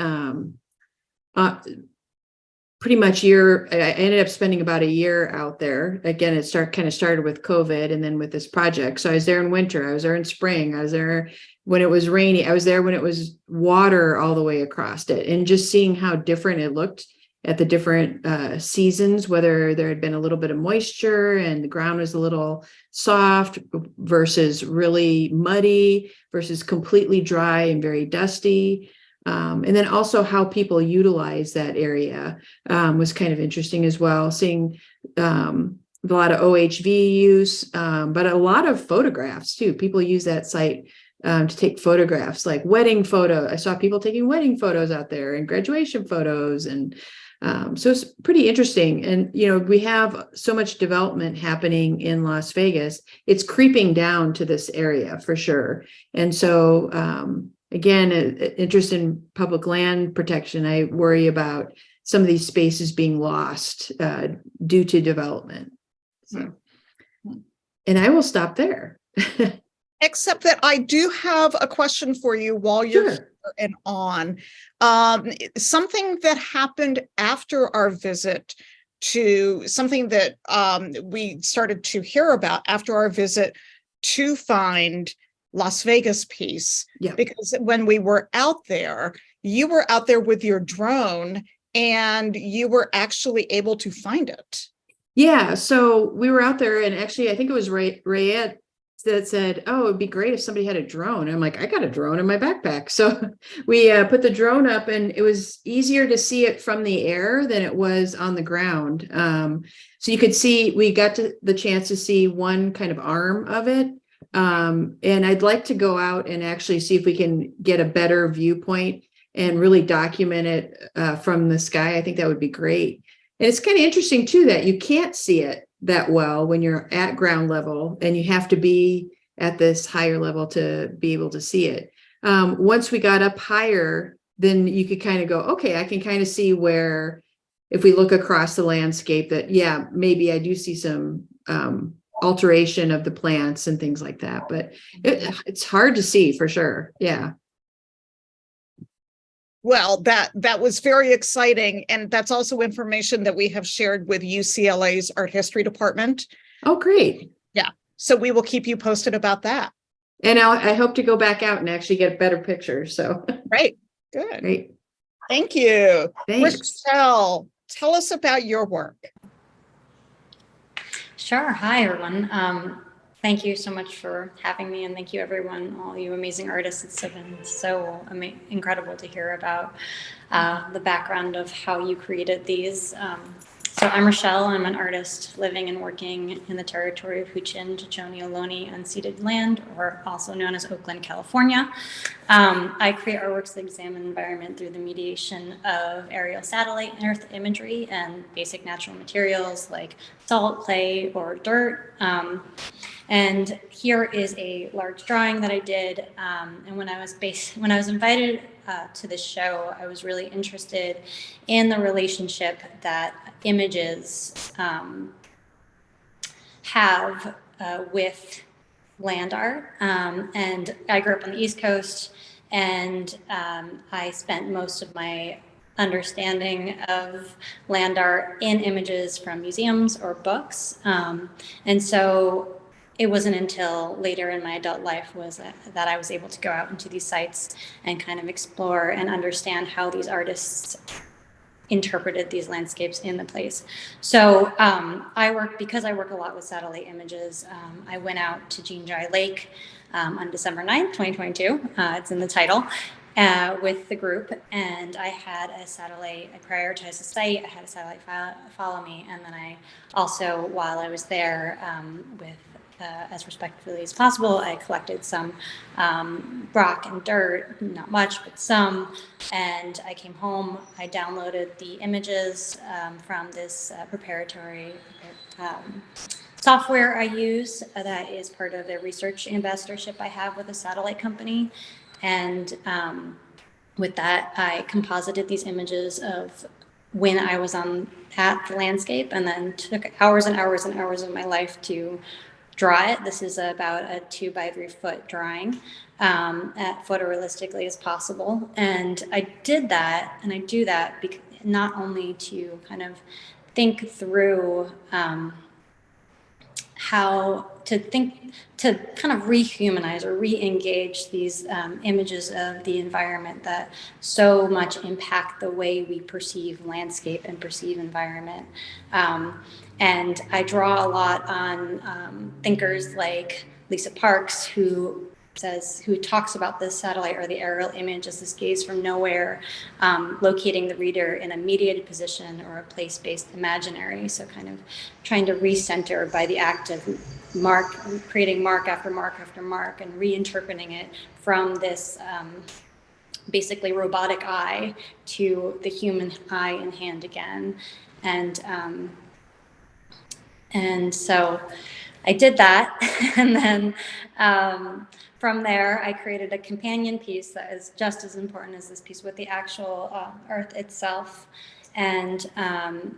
Pretty much I ended up spending about a year out there. Again, it started with COVID and then with this project. So I was there in winter, I was there in spring, I was there when it was rainy, I was there when it was water all the way across it, and just seeing how different it looked at the different seasons, whether there had been a little bit of moisture and the ground was a little soft versus really muddy versus completely dry and very dusty. And then also how people utilize that area was kind of interesting as well, seeing a lot of OHV use, but a lot of photographs too. People use that site to take photographs, like wedding photo. I saw people taking wedding photos out there and graduation photos. And so it's pretty interesting. And, we have so much development happening in Las Vegas. It's creeping down to this area for sure. And so, again, interest in public land protection, I worry about some of these spaces being lost due to development. So, and I will stop there. Except that I do have a question for you while you're here and on. Something that happened after our visit to something that we started to hear about after our visit to find Las Vegas piece. Yeah. Because when we were out there, you were out there with your drone and you were actually able to find it. Yeah. So we were out there, and actually, I think it was Rayette that said, "Oh, it'd be great if somebody had a drone." And I'm like, I got a drone in my backpack. So we put the drone up, and it was easier to see it from the air than it was on the ground. So you could see, we got the chance to see one kind of arm of it. And I'd like to go out and actually see if we can get a better viewpoint and really document it from the sky. I think that would be great. And it's kind of interesting too, that you can't see it that well when you're at ground level, and you have to be at this higher level to be able to see it. Once we got up higher, then you could kind of go, okay, I can kind of see where, if we look across the landscape, that, yeah, maybe I do see some alteration of the plants and things like that, but it's hard to see for sure. Yeah. Well, that was very exciting. And that's also information that we have shared with UCLA's art history department. Oh, great. Yeah. So we will keep you posted about that. And I hope to go back out and actually get better pictures. So great. Good. Great. Thank you. Thanks. Rachelle, tell us about your work. Sure. Hi, everyone. Thank you so much for having me, and thank you, everyone, all you amazing artists. It's been so incredible to hear about the background of how you created these. So I'm Rachelle. I'm an artist living and working in the territory of Huichin, Chichoni, Ohlone unceded land, or also known as Oakland, California. I create artworks that examine environment through the mediation of aerial satellite and earth imagery and basic natural materials like salt, clay, or dirt. And here is a large drawing that I did. And when I was invited to this show, I was really interested in the relationship that images have with land art. And I grew up on the East Coast, and I spent most of my understanding of land art in images from museums or books. And so it wasn't until later in my adult life that I was able to go out into these sites and kind of explore and understand how these artists interpreted these landscapes in the place. So because I work a lot with satellite images, I went out to Jean Dry Lake on December 9th, 2022. It's in the title. With the group, and I had a satellite, I prioritized the site, I had a satellite follow me, and then I also, while I was there, as respectfully as possible, I collected some rock and dirt, not much, but some, and I came home, I downloaded the images from this preparatory software I use that is part of the research ambassadorship I have with a satellite company. And with that, I composited these images of when I was at the landscape, and then took hours and hours and hours of my life to draw it. This is about a 2 by 3 foot drawing, at photorealistically as possible. And I did that, and I do that not only to kind of think through how to kind of rehumanize or re-engage these images of the environment that so much impact the way we perceive landscape and perceive environment. And I draw a lot on thinkers like Lisa Parks, who talks about this satellite or the aerial image as this gaze from nowhere, locating the reader in a mediated position or a place-based imaginary. So kind of trying to recenter by the act of creating mark after mark after mark, and reinterpreting it from this basically robotic eye to the human eye and hand again. And so I did that, and then from there, I created a companion piece that is just as important as this piece with the actual Earth itself. And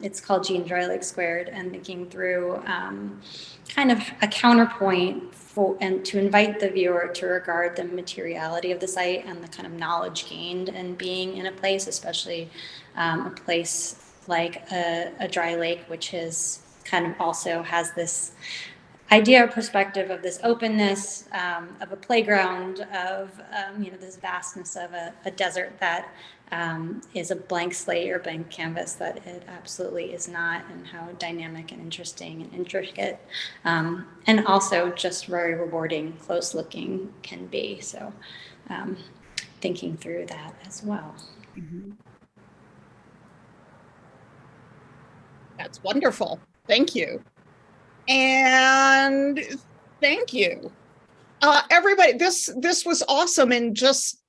it's called Gene Dreilich Squared, and thinking through kind of a counterpoint and to invite the viewer to regard the materiality of the site and the kind of knowledge gained and being in a place, especially a place like a dry lake, which is kind of also has this idea or perspective of this openness, of a playground, of this vastness of a desert that is a blank slate or blank canvas that it absolutely is not, and how dynamic and interesting and intricate, and also just very rewarding, close looking can be. So thinking through that as well. Mm-hmm. That's wonderful. Thank you. And thank you. Everybody, this was awesome, and just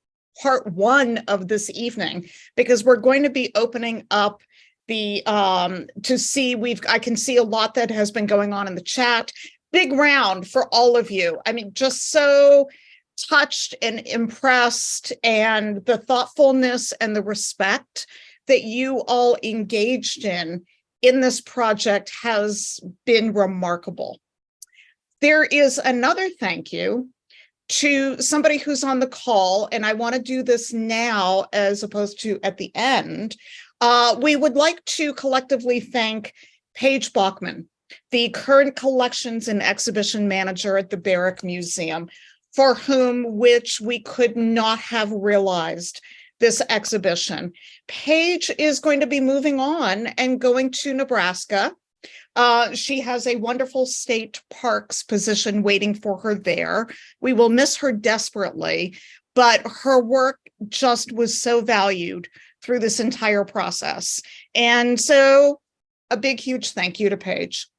part one of this evening, because we're going to be opening up the to see, I can see a lot that has been going on in the chat. Big round for all of you. I mean, just so touched and impressed, and the thoughtfulness and the respect that you all engaged in this project has been remarkable. There is another thank you to somebody who's on the call, and I want to do this now as opposed to at the end. We would like to collectively thank Paige Bachman, the current collections and exhibition manager at the Barrick Museum, for which we could not have realized this exhibition. Paige is going to be moving on and going to Nebraska. She has a wonderful state parks position waiting for her there. We will miss her desperately, but her work just was so valued through this entire process. And so a big, huge thank you to Paige.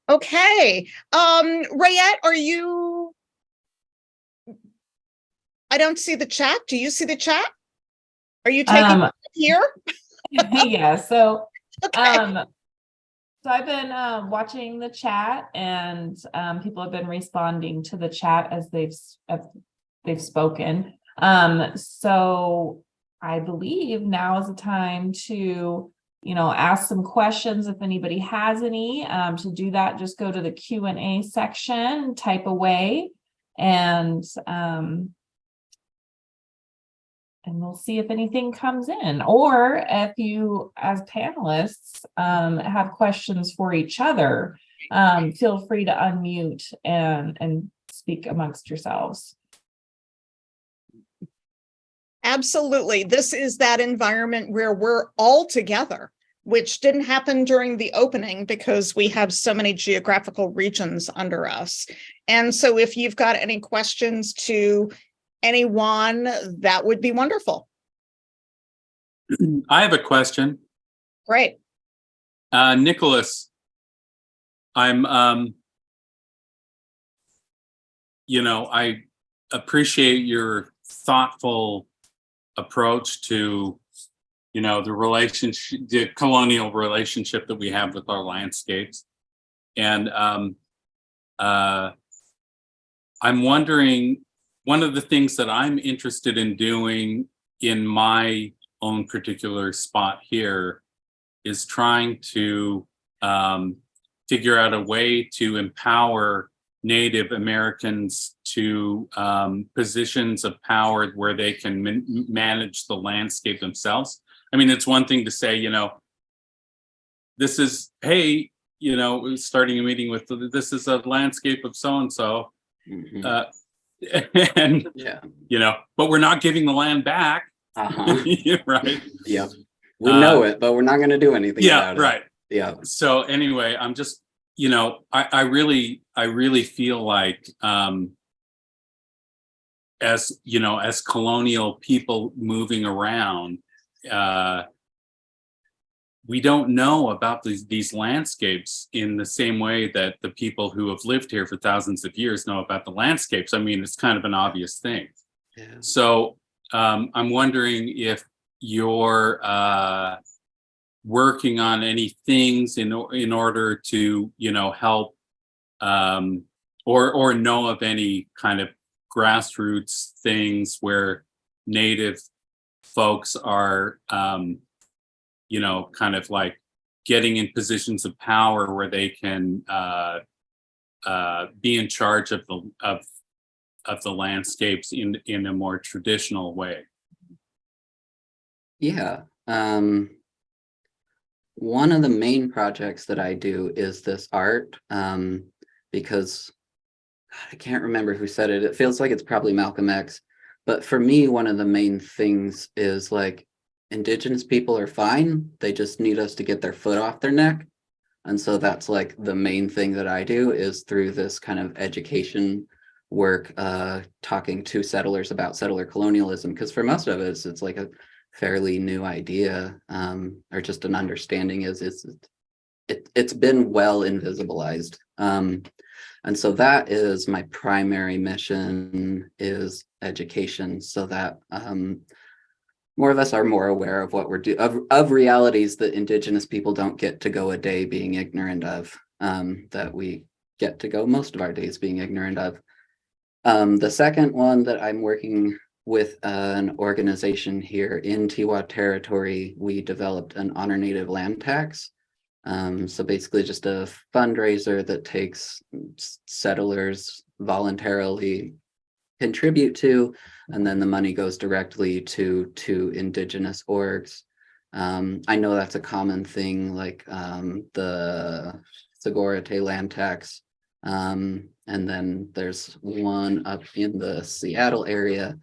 Okay, Rayette, are you? I don't see the chat. Do you see the chat? Are you taking it here? Yeah, so okay. So I've been watching the chat, and people have been responding to the chat as they've spoken. So I believe now is the time to ask some questions if anybody has any. To do that, just go to the Q&A section, type away, and we'll see if anything comes in. Or if you, as panelists, have questions for each other, feel free to unmute and speak amongst yourselves. Absolutely. This is that environment where we're all together, which didn't happen during the opening because we have so many geographical regions under us. And so if you've got any questions to anyone, that would be wonderful. I have a question. Great. Nicholas, I'm, I appreciate your thoughtful approach to, the colonial relationship that we have with our landscapes. And I'm wondering one of the things that I'm interested in doing in my own particular spot here is trying to figure out a way to empower Native Americans to positions of power where they can manage the landscape themselves. I mean, it's one thing to say, you know, this is, hey, you know, starting a meeting with, this is a landscape of so-and-so. And, Yeah. you know, but we're not giving the land back. Right. Yep. We know it, but we're not going to do anything about it. Right. Yeah. So anyway, I'm just, you know, I really feel like, as, you know, as colonial people moving around, we don't know about these landscapes in the same way that the people who have lived here for thousands of years know about the landscapes. I mean, it's kind of an obvious thing. Yeah. So I'm wondering if you're working on any things in order to, you know, help or know of any kind of grassroots things where Native folks are, you know, kind of like getting in positions of power where they can be in charge of the landscapes in a more traditional way. Yeah. One of the main projects that I do is this art, because I can't remember who said it. It feels like it's probably Malcolm X. But for me, one of the main things is like, Indigenous people are fine. They just need us to get their foot off their neck. And so that's like the main thing that I do is through this kind of education work, talking to settlers about settler colonialism, because for most of us, it's like a fairly new idea, or just an understanding it's been well invisibilized. And so that is my primary mission, is education, so that more of us are more aware of what we're doing, of realities that Indigenous people don't get to go a day being ignorant of, that we get to go most of our days being ignorant of. The second one that I'm working with an organization here in Tiwa territory, we developed an honor native land tax. So basically just a fundraiser that takes settlers voluntarily contribute to, and then the money goes directly to Indigenous orgs. I know that's a common thing, like the Sagorate land tax. And then there's one up in the Seattle area.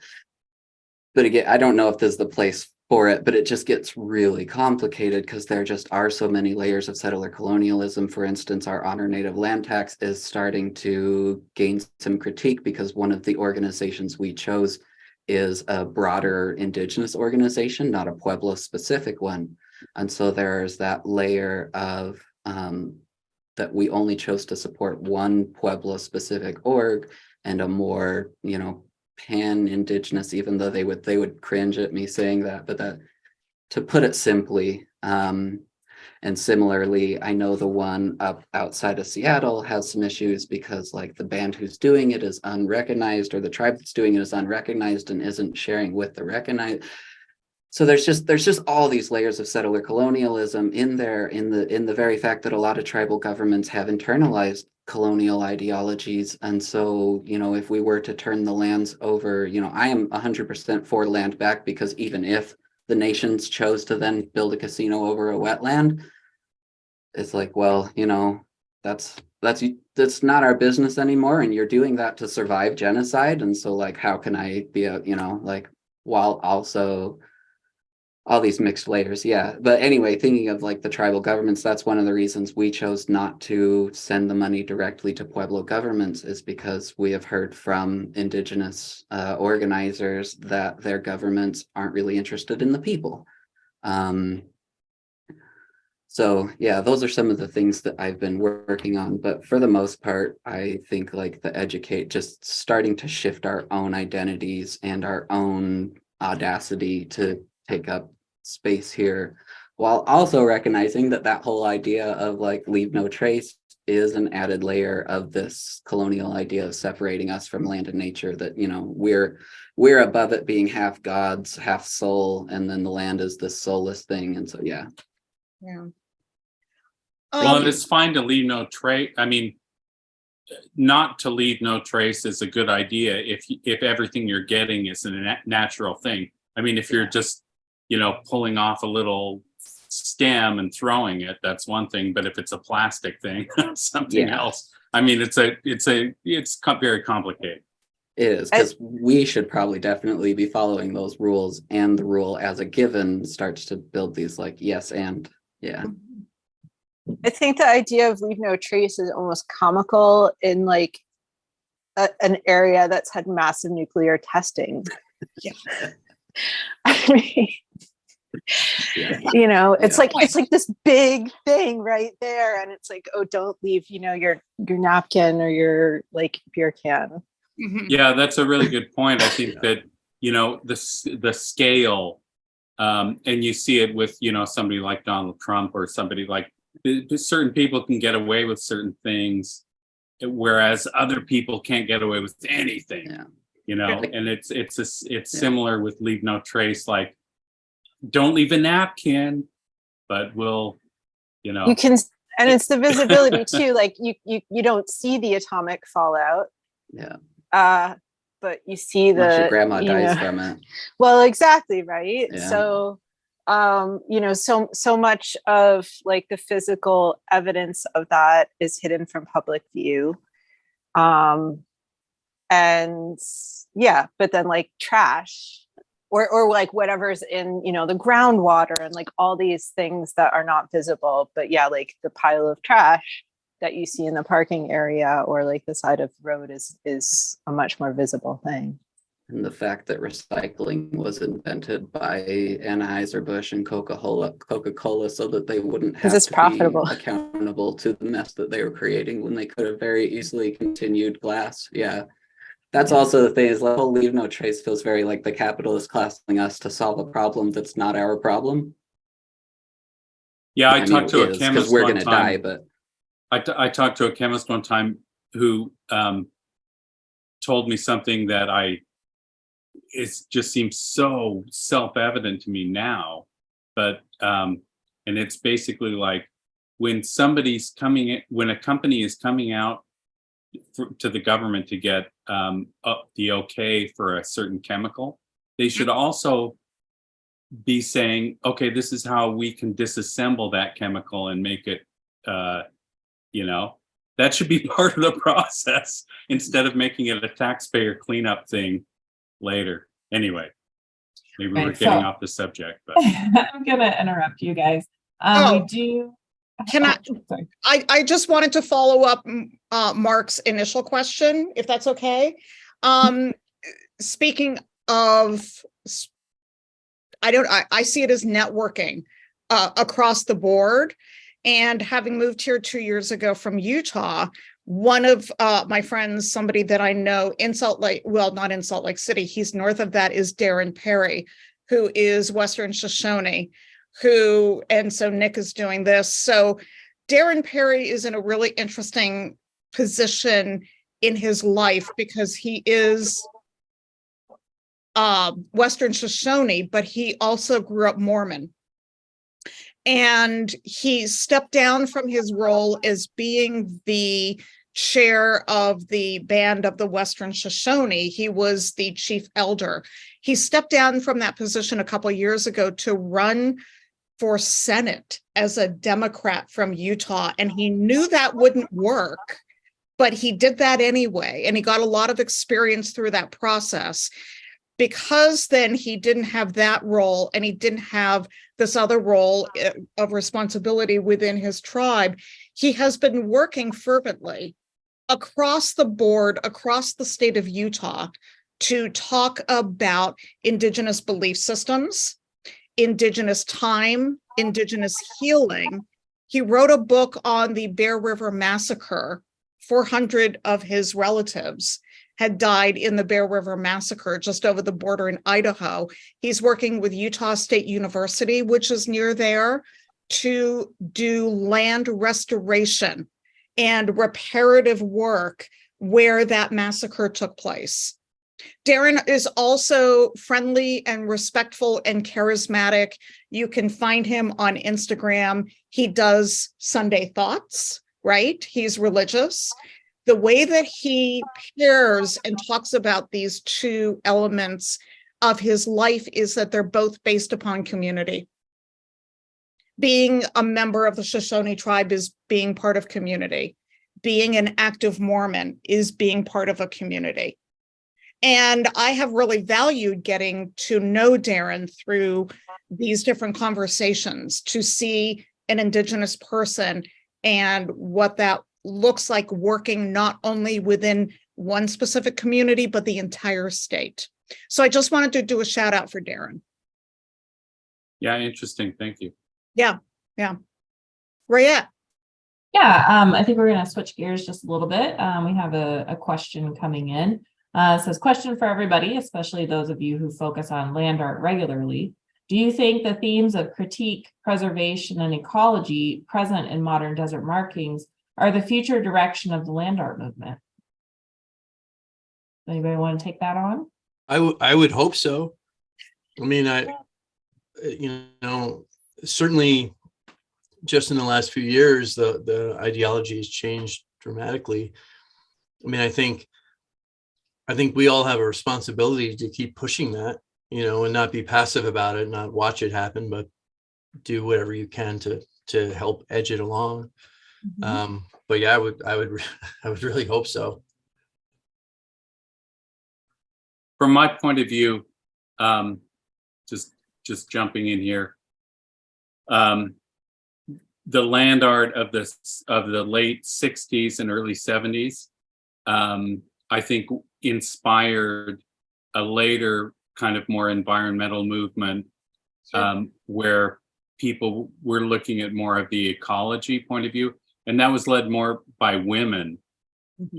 But again, I don't know if this is the place for it, but it just gets really complicated because there just are so many layers of settler colonialism. For instance, our honor native land tax is starting to gain some critique because one of the organizations we chose is a broader Indigenous organization, not a Pueblo specific one. And so there's that layer of that we only chose to support one Pueblo specific org and a more, you know, pan-Indigenous, even though they would cringe at me saying that, but that, to put it simply, and similarly, I know the one up outside of Seattle has some issues because like the band who's doing it is unrecognized, or the tribe that's doing it is unrecognized and isn't sharing with the recognized. So there's just all these layers of settler colonialism in there, in the very fact that a lot of tribal governments have internalized colonial ideologies. And so, you know, if we were to turn the lands over, you know, I am 100% for land back, because even if the nations chose to then build a casino over a wetland, it's like, well, you know, that's not our business anymore, and you're doing that to survive genocide. And so like, how can I be a, you know, like, while also all these mixed layers. Yeah. But anyway, thinking of like the tribal governments, that's one of the reasons we chose not to send the money directly to Pueblo governments, is because we have heard from Indigenous organizers that their governments aren't really interested in the people. So yeah, those are some of the things that I've been working on. But for the most part, I think like the educate, just starting to shift our own identities and our own audacity to take up space here, while also recognizing that that whole idea of like leave no trace is an added layer of this colonial idea of separating us from land and nature, that, you know, we're above it being half gods, half soul, and then the land is this soulless thing. And so, yeah. Yeah. Well, and it's fine to leave no trace. I mean, not to leave no trace is a good idea if everything you're getting is a natural thing. I mean, if you're just, you know, pulling off a little stem and throwing it, that's one thing. But if it's a plastic thing, that's something else. I mean, it's very complicated. It is, because we should probably definitely be following those rules, and the rule as a given starts to build these like yes and yeah. I think the idea of leave no trace is almost comical in like an area that's had massive nuclear testing. Yeah. I mean, you know, it's like this big thing right there, and it's like, oh, don't leave, you know, your napkin or your like beer can. Yeah, that's a really good point. I think that, you know, the scale, and you see it with, you know, somebody like Donald Trump or somebody like, certain people can get away with certain things, whereas other people can't get away with anything. Yeah. You know, and it's similar with leave no trace. Like, don't leave a napkin, but we'll, you know, you can, and it's the visibility too. Like you don't see the atomic fallout. Yeah. But you see your grandma dies from it. Well, exactly, right. Yeah. So you know, so much of like the physical evidence of that is hidden from public view. And yeah, but then like trash or like whatever's in, you know, the groundwater and like all these things that are not visible, but yeah, like the pile of trash that you see in the parking area or like the side of the road is a much more visible thing. And the fact that recycling was invented by Anheuser-Busch and Coca-Cola so that they wouldn't have it's to profitable. be accountable to the mess that they were creating when they could have very easily continued glass. Yeah. That's also the thing, is like, whole leave no trace feels very like the capitalist class telling us to solve a problem that's not our problem. Yeah, I talked to a chemist because we're one going to time. die, but I talked to a chemist one time who told me something that it just seems so self-evident to me now, but and it's basically like when a company is coming out to the government to get the okay for a certain chemical, they should also be saying, okay, this is how we can disassemble that chemical and make it, you know, that should be part of the process instead of making it a taxpayer cleanup thing later. Anyway, maybe we're getting off the subject, but I'm gonna interrupt you guys. We do. Can I just wanted to follow up Mark's initial question, if that's okay. Speaking of, I see it as networking across the board. And having moved here 2 years ago from Utah, one of my friends, somebody that I know in Salt Lake, well, not in Salt Lake City, he's north of that, is Darren Perry, who is Western Shoshone, and so Nick is doing this. So Darren Perry is in a really interesting position in his life because he is Western Shoshone, but he also grew up Mormon. And he stepped down from his role as being the chair of the band of the Western Shoshone. He was the chief elder. He stepped down from that position a couple of years ago to run for Senate as a Democrat from Utah. And he knew that wouldn't work, but he did that anyway. And he got a lot of experience through that process. Because then he didn't have that role and he didn't have this other role of responsibility within his tribe, he has been working fervently across the board, across the state of Utah, to talk about Indigenous belief systems, Indigenous time, Indigenous healing. He wrote a book on the Bear River Massacre. 400 of his relatives had died in the Bear River Massacre just over the border in Idaho. He's working with Utah State University, which is near there, to do land restoration and reparative work where that massacre took place. Darren is also friendly and respectful and charismatic. You can find him on Instagram. He does Sunday Thoughts, right? He's religious. The way that he pairs and talks about these two elements of his life is that they're both based upon community. Being a member of the Shoshone tribe is being part of community. Being an active Mormon is being part of a community. And I have really valued getting to know Darren through these different conversations, to see an Indigenous person and what that looks like working not only within one specific community, but the entire state. So I just wanted to do a shout out for Darren. Yeah, interesting. Thank you. Yeah. Rayette. Yeah, I think we're going to switch gears just a little bit. We have a question coming in. It says, question for everybody, especially those of you who focus on land art regularly. Do you think the themes of critique, preservation, and ecology present in modern desert markings are the future direction of the land art movement? Anybody want to take that on? I would hope so. I mean, certainly just in the last few years, the ideology has changed dramatically. I mean, I think we all have a responsibility to keep pushing that, and not be passive about it, not watch it happen, but do whatever you can to help edge it along. Mm-hmm. But yeah, I would really hope so. From my point of view, just jumping in here, the land art of the late 60s and early 70s, I think inspired a later kind of more environmental movement, where people were looking at more of the ecology point of view. And that was led more by women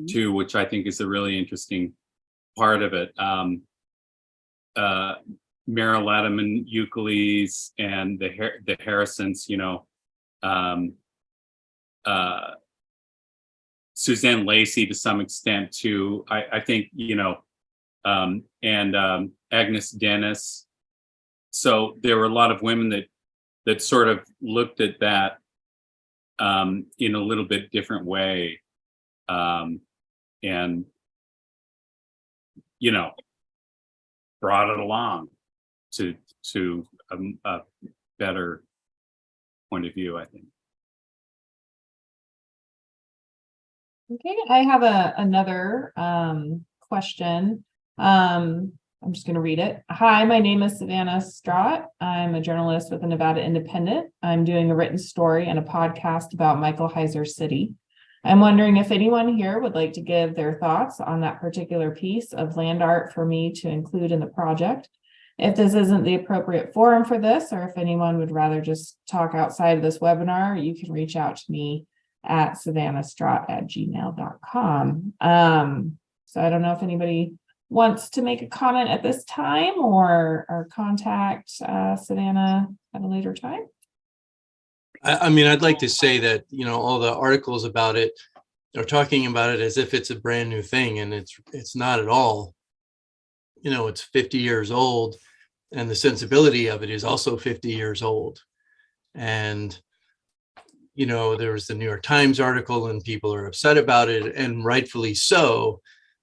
too, which I think is a really interesting part of it. Meryl Latimer Euclides and the Harrisons, Suzanne Lacey to some extent too. I think, and Agnes Dennis. So there were a lot of women that sort of looked at that in a little bit different way, and brought it along to a better point of view, I think. Okay, I have another question. I'm just going to read it. Hi, my name is Savannah Strott. I'm a journalist with the Nevada Independent. I'm doing a written story and a podcast about Michael Heiser's city. I'm wondering if anyone here would like to give their thoughts on that particular piece of land art for me to include in the project. If this isn't the appropriate forum for this, or if anyone would rather just talk outside of this webinar, you can reach out to me at savannahstrott@gmail.com. So I don't know if anybody wants to make a comment at this time or contact Savannah at a later time. I mean, I'd like to say that, all the articles about it are talking about it as if it's a brand new thing, and it's not at all. It's 50 years old, and the sensibility of it is also 50 years old. And, there was the New York Times article, and people are upset about it, and rightfully so,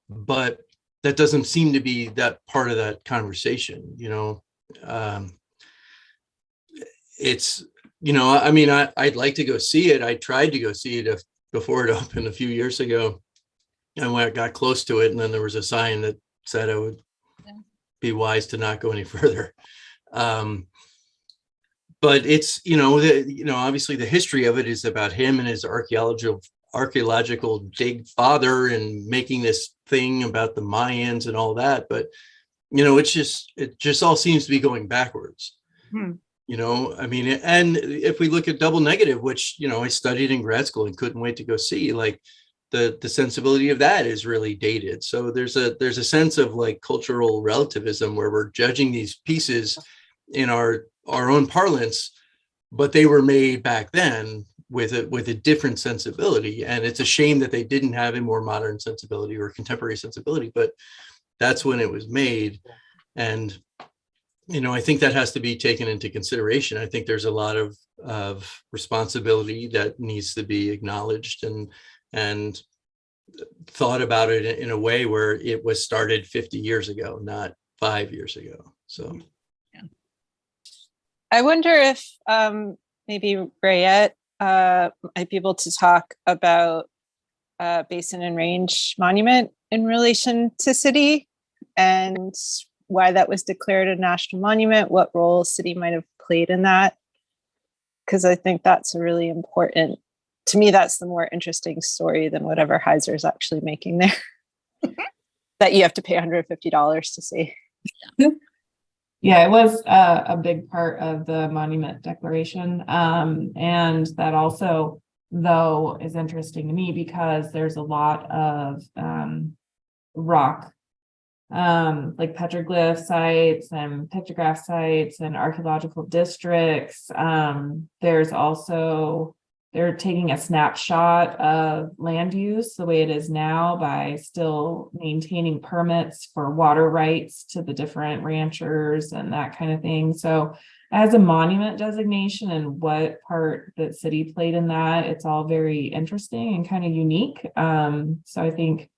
but that doesn't seem to be that part of that conversation. It's, I mean, I'd like to go see it. I tried to go see it before it opened a few years ago. And when I got close to it, and then there was a sign that said I would be wise to not go any further. But it's, obviously the history of it is about him and his archaeological dig father and making this thing about the Mayans and all that. But, it just all seems to be going backwards. I mean, and if we look at Double Negative, which, I studied in grad school and couldn't wait to go see, like the sensibility of that is really dated. So there's a sense of like cultural relativism where we're judging these pieces in our own parlance, but they were made back then, with a different sensibility. And it's a shame that they didn't have a more modern sensibility or contemporary sensibility, but that's when it was made. And, you know, I think that has to be taken into consideration. I think there's a lot of responsibility that needs to be acknowledged and thought about it in a way where it was started 50 years ago, not 5 years ago. So I wonder if maybe Rayette might be able to talk about Basin and Range Monument in relation to city and why that was declared a national monument, what role city might have played in that. Because I think that's a really important, to me, that's the more interesting story than whatever Heiser's actually making there. That you have to pay $150 to see. Yeah, it was a big part of the monument declaration. And that also, though, is interesting to me because there's a lot of rock, like petroglyph sites and pictograph sites and archaeological districts. There's also, they're taking a snapshot of land use the way it is now by still maintaining permits for water rights to the different ranchers and that kind of thing. So as a monument designation and what part that city played in that, it's all very interesting and kind of unique. So I think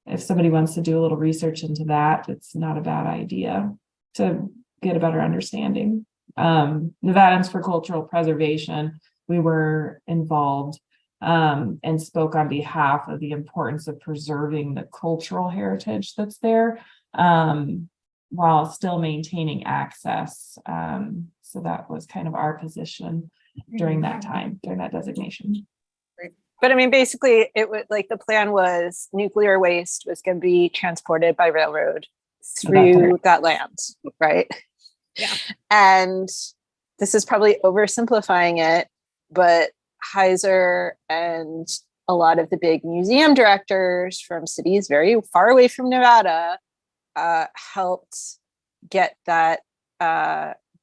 if somebody wants to do a little research into that, it's not a bad idea to get a better understanding. Nevadans for Cultural Preservation, we were involved and spoke on behalf of the importance of preserving the cultural heritage that's there while still maintaining access. So that was kind of our position during that time, during that designation. But I mean, basically, it was like the plan was nuclear waste was going to be transported by railroad through that land, right? Yeah. And this is probably oversimplifying it, but Heiser and a lot of the big museum directors from cities very far away from Nevada helped get that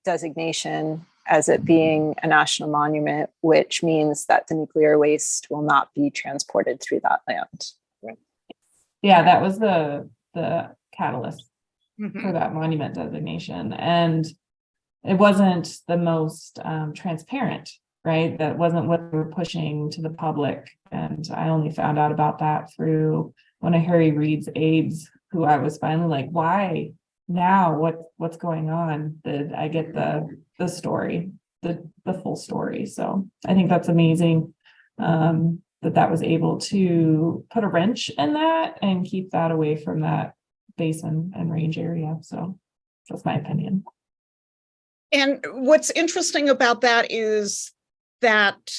designation as it being a national monument, which means that the nuclear waste will not be transported through that land. Yeah, that was the catalyst for that monument designation. And it wasn't the most transparent, right? That wasn't what we were pushing to the public. And I only found out about that through one of Harry Reid's aides, who I was finally like, why now? What's going on? Did I get the story, the full story? So I think that's amazing that was able to put a wrench in that and keep that away from that basin and range area. So that's my opinion. And what's interesting about that is that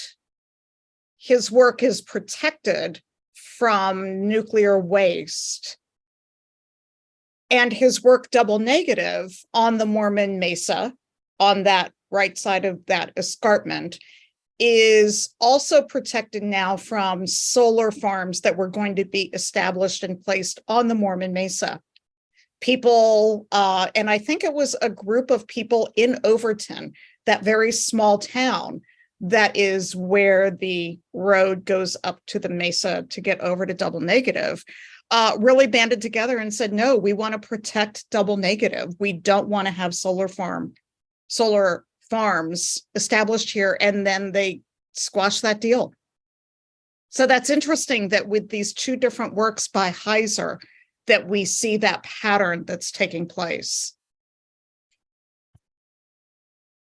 his work is protected from nuclear waste. And his work double negative on the Mormon Mesa, on that right side of that escarpment, is also protected now from solar farms that were going to be established and placed on the Mormon Mesa. People, and I think it was a group of people in Overton, that very small town, that is where the road goes up to the Mesa to get over to double negative, really banded together and said, no, we want to protect double negative. We don't want to have solar farms established here. And then they squashed that deal. So that's interesting that with these two different works by Heiser, that we see that pattern that's taking place.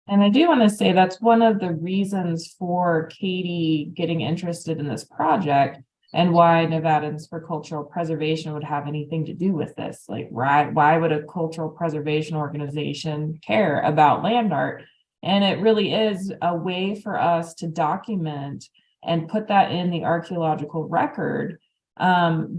And I do want to say that's one of the reasons for Katie getting interested in this project and why Nevadans for Cultural Preservation would have anything to do with this. Like, why would a cultural preservation organization care about land art? And it really is a way for us to document and put that in the archaeological record,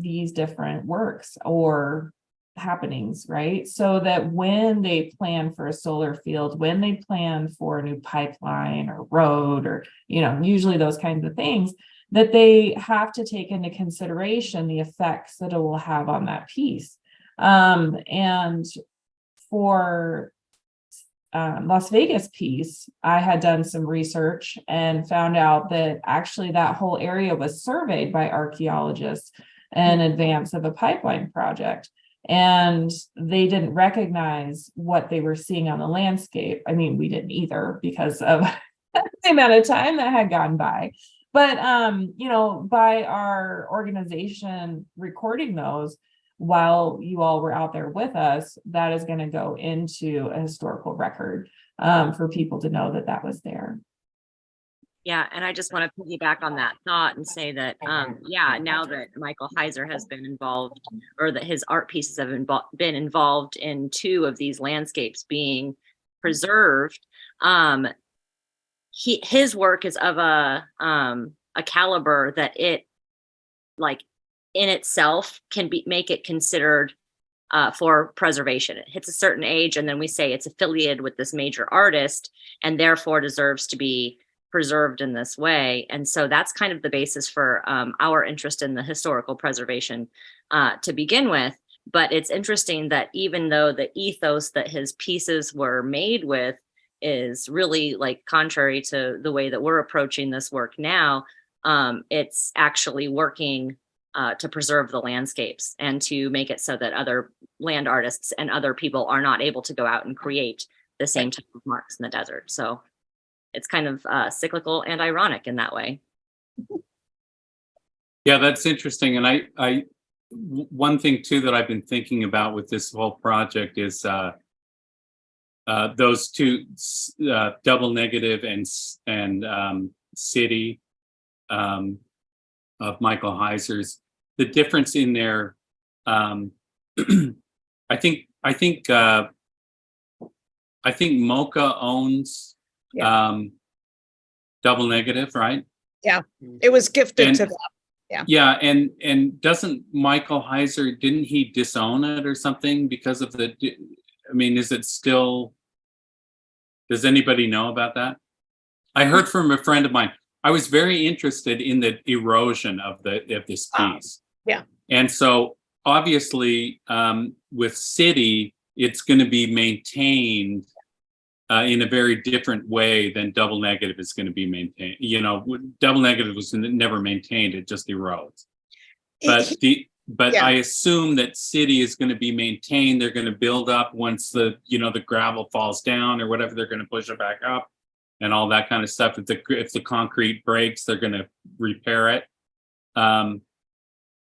these different works or happenings, right? So that when they plan for a solar field, when they plan for a new pipeline or road or, usually those kinds of things, that they have to take into consideration the effects that it will have on that piece. And for Las Vegas piece, I had done some research and found out that actually that whole area was surveyed by archaeologists in advance of a pipeline project. And they didn't recognize what they were seeing on the landscape. I mean, we didn't either because of the amount of time that had gone by. But, by our organization recording those, while you all were out there with us, that is going to go into a historical record for people to know that that was there. Yeah, and I just want to piggyback on that thought and say that, now that Michael Heiser has been involved, or that his art pieces have been involved in 2 of these landscapes being preserved, his work is of a caliber that it, like, in itself can make it considered for preservation. It hits a certain age, and then we say it's affiliated with this major artist and therefore deserves to be preserved in this way. And so that's kind of the basis for our interest in the historical preservation to begin with. But it's interesting that even though the ethos that his pieces were made with is really, like, contrary to the way that we're approaching this work now, it's actually working to preserve the landscapes and to make it so that other land artists and other people are not able to go out and create the same type of marks in the desert. So it's kind of cyclical and ironic in that way. Yeah, that's interesting. And I one thing too that I've been thinking about with this whole project is those 2 double negative and city of Michael Heiser's. The difference in their, I think Mocha owns double negative, right? Yeah, it was gifted to them. Yeah. Yeah, and doesn't Michael Heiser, didn't he disown it or something because of the? I mean, is it still? Does anybody know about that? I heard from a friend of mine. I was very interested in the erosion of this piece. Yeah. And so obviously with city, it's going to be maintained in a very different way than double negative is going to be maintained. Double negative was never maintained, it just erodes. But I assume that city is going to be maintained. They're going to build up once the gravel falls down or whatever, they're going to push it back up and all that kind of stuff. If the concrete breaks, they're going to repair it.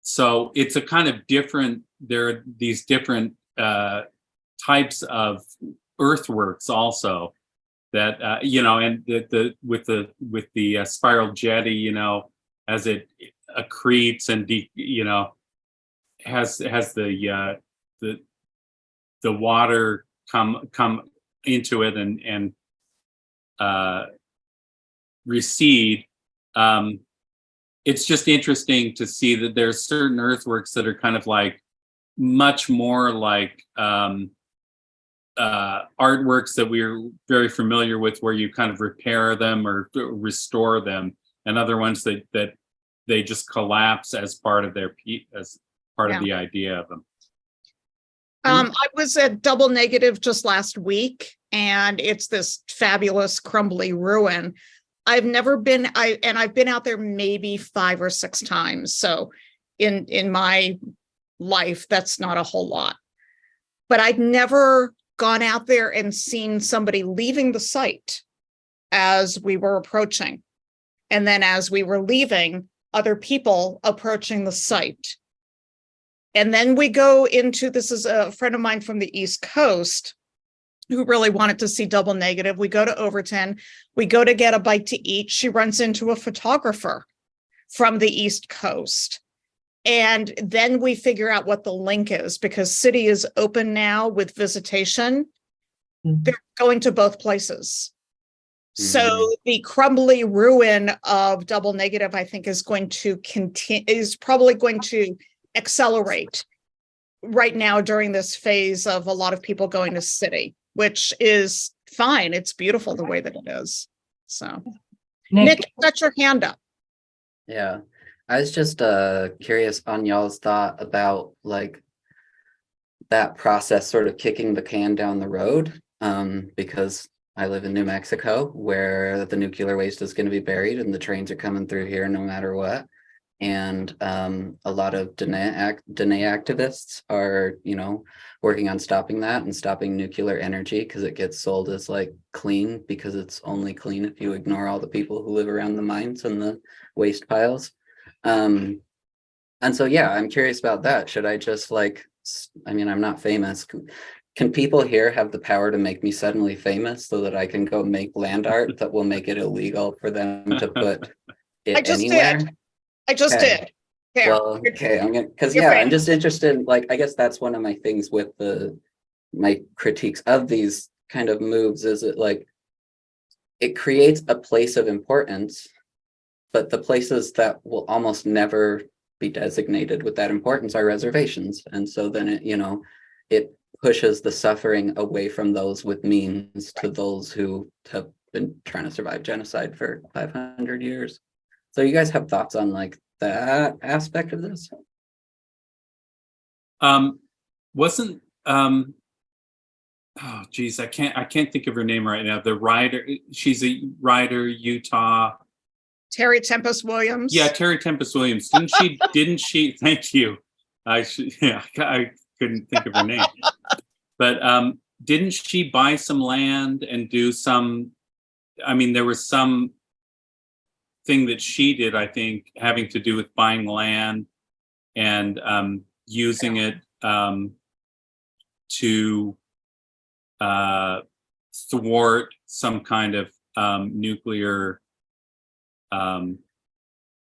So it's a kind of different, there are these different types of earthworks also that, and with the spiral jetty, as it accretes and, has the water come into it and recede. It's just interesting to see that there's certain earthworks that are kind of like much more like artworks that we're very familiar with, where you kind of repair them or restore them, and other ones that they just collapse as part of their as part of the idea of them. I was at Double Negative just last week, and it's this fabulous crumbly ruin. I've never been, I've been out there maybe 5 or 6 times. So in my life, that's not a whole lot. But I'd never gone out there and seen somebody leaving the site as we were approaching. And then as we were leaving, other people approaching the site. And then we go into, this is a friend of mine from the East Coast who really wanted to see Double Negative. We go to Overton, we go to get a bite to eat. She runs into a photographer from the East Coast. And then we figure out what the link is, because City is open now with visitation. They're going to both places. So the crumbly ruin of Double Negative, I think, is going to continue, is probably going to accelerate right now during this phase of a lot of people going to City, which is fine. It's beautiful the way that it is. So Nick, got your hand up. Yeah, I was just curious on y'all's thought about like that process sort of kicking the can down the road. because I live in New Mexico, where the nuclear waste is going to be buried and the trains are coming through here no matter what. And a lot of Dene activists are, working on stopping that and stopping nuclear energy, because it gets sold as like clean, because it's only clean if you ignore all the people who live around the mines and the waste piles. And so, yeah, I'm curious about that. Should I just I'm not famous. Can people here have the power to make me suddenly famous so that I can go make land art that will make it illegal for them to put it anywhere? I just did. There. Well, okay, I'm just interested, I guess that's one of my things with my critiques of these kind of moves, is it creates a place of importance, but the places that will almost never be designated with that importance are reservations. And so then it pushes the suffering away from those with means to those who have been trying to survive genocide for 500 years. So you guys have thoughts on that aspect of this? Wasn't oh geez, I can't think of her name right now. The writer, she's a writer, Utah. Terry Tempest Williams. Yeah, Terry Tempest Williams. Didn't she? Thank you. I couldn't think of her name. But didn't she buy some land and do some? There was some thing that she did, I think, having to do with buying land and using it to thwart some kind of nuclear. I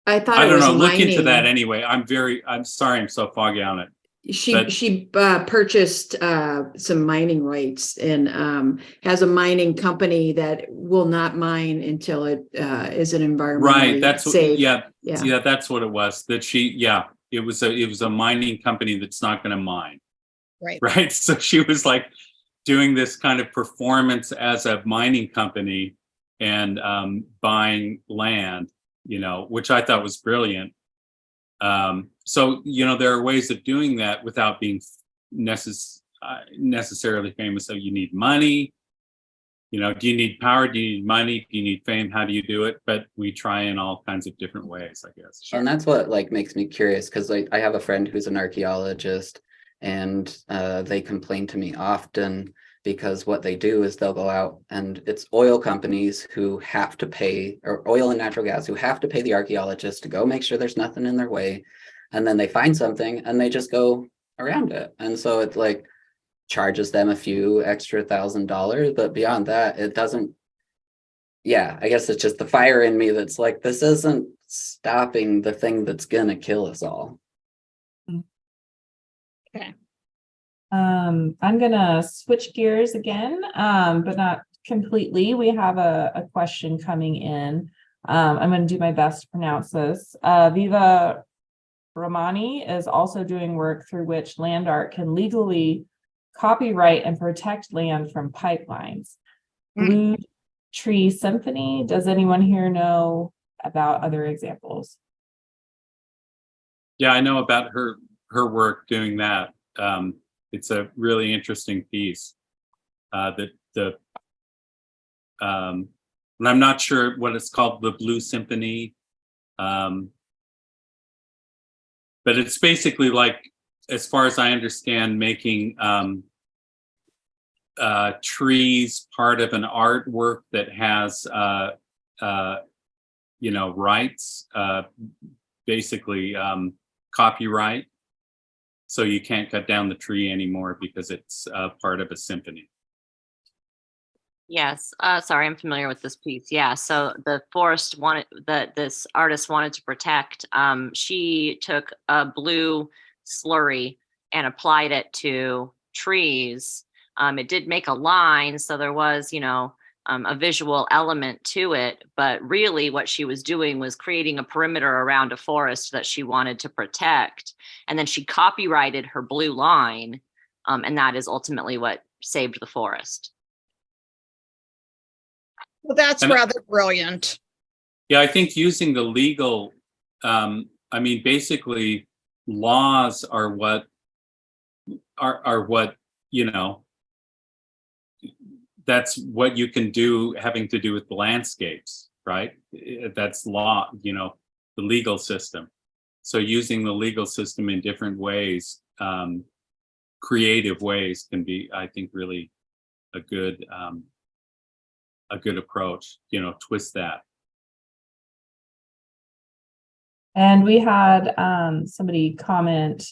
thought I it don't was know. Look mining. into that anyway. I'm sorry, I'm so foggy on it. She purchased some mining rights and has a mining company that will not mine until it is an environmentally safe. Yeah, that's what it was. That it was a mining company that's not going to mine. Right. So she was doing this kind of performance as a mining company and buying land, which I thought was brilliant. So, there are ways of doing that without being necessarily famous. So you need money, do you need power? Do you need money? Do you need fame? How do you do it? But we try in all kinds of different ways, I guess. And that's what makes me curious, because I have a friend who's an archaeologist, and they complain to me often because what they do is they'll go out, and it's oil companies who have to pay, or oil and natural gas who have to pay the archaeologists to go make sure there's nothing in their way. And then they find something and they just go around it. And so it charges them a few extra $1,000, but beyond that, it doesn't. Yeah, I guess it's just the fire in me that's this isn't stopping the thing that's gonna kill us all. Okay. I'm gonna switch gears again, but not completely. We have a question coming in. I'm gonna do my best to pronounce this. Viva Romani is also doing work through which land art can legally copyright and protect land from pipelines. Blue Tree Symphony, does anyone here know about other examples? Yeah, I know about her work doing that. It's a really interesting piece. And I'm not sure what it's called, the Blue Symphony. But it's basically as far as I understand, making trees part of an artwork that has rights, basically copyright. So you can't cut down the tree anymore because it's part of a symphony. Yes. Sorry, I'm familiar with this piece. Yeah. So the forest this artist wanted to protect. She took a blue slurry and applied it to trees. It did make a line, so there was, a visual element to it. But really, what she was doing was creating a perimeter around a forest that she wanted to protect. And then she copyrighted her blue line, and that is ultimately what saved the forest. Well, that's rather brilliant. Yeah, I think using the legal, basically laws are what that's what you can do, having to do with the landscapes, right? That's law, you know, the legal system. So using the legal system in different ways, creative ways, can be, I think, really a good approach, you know, twist that. And we had somebody comment,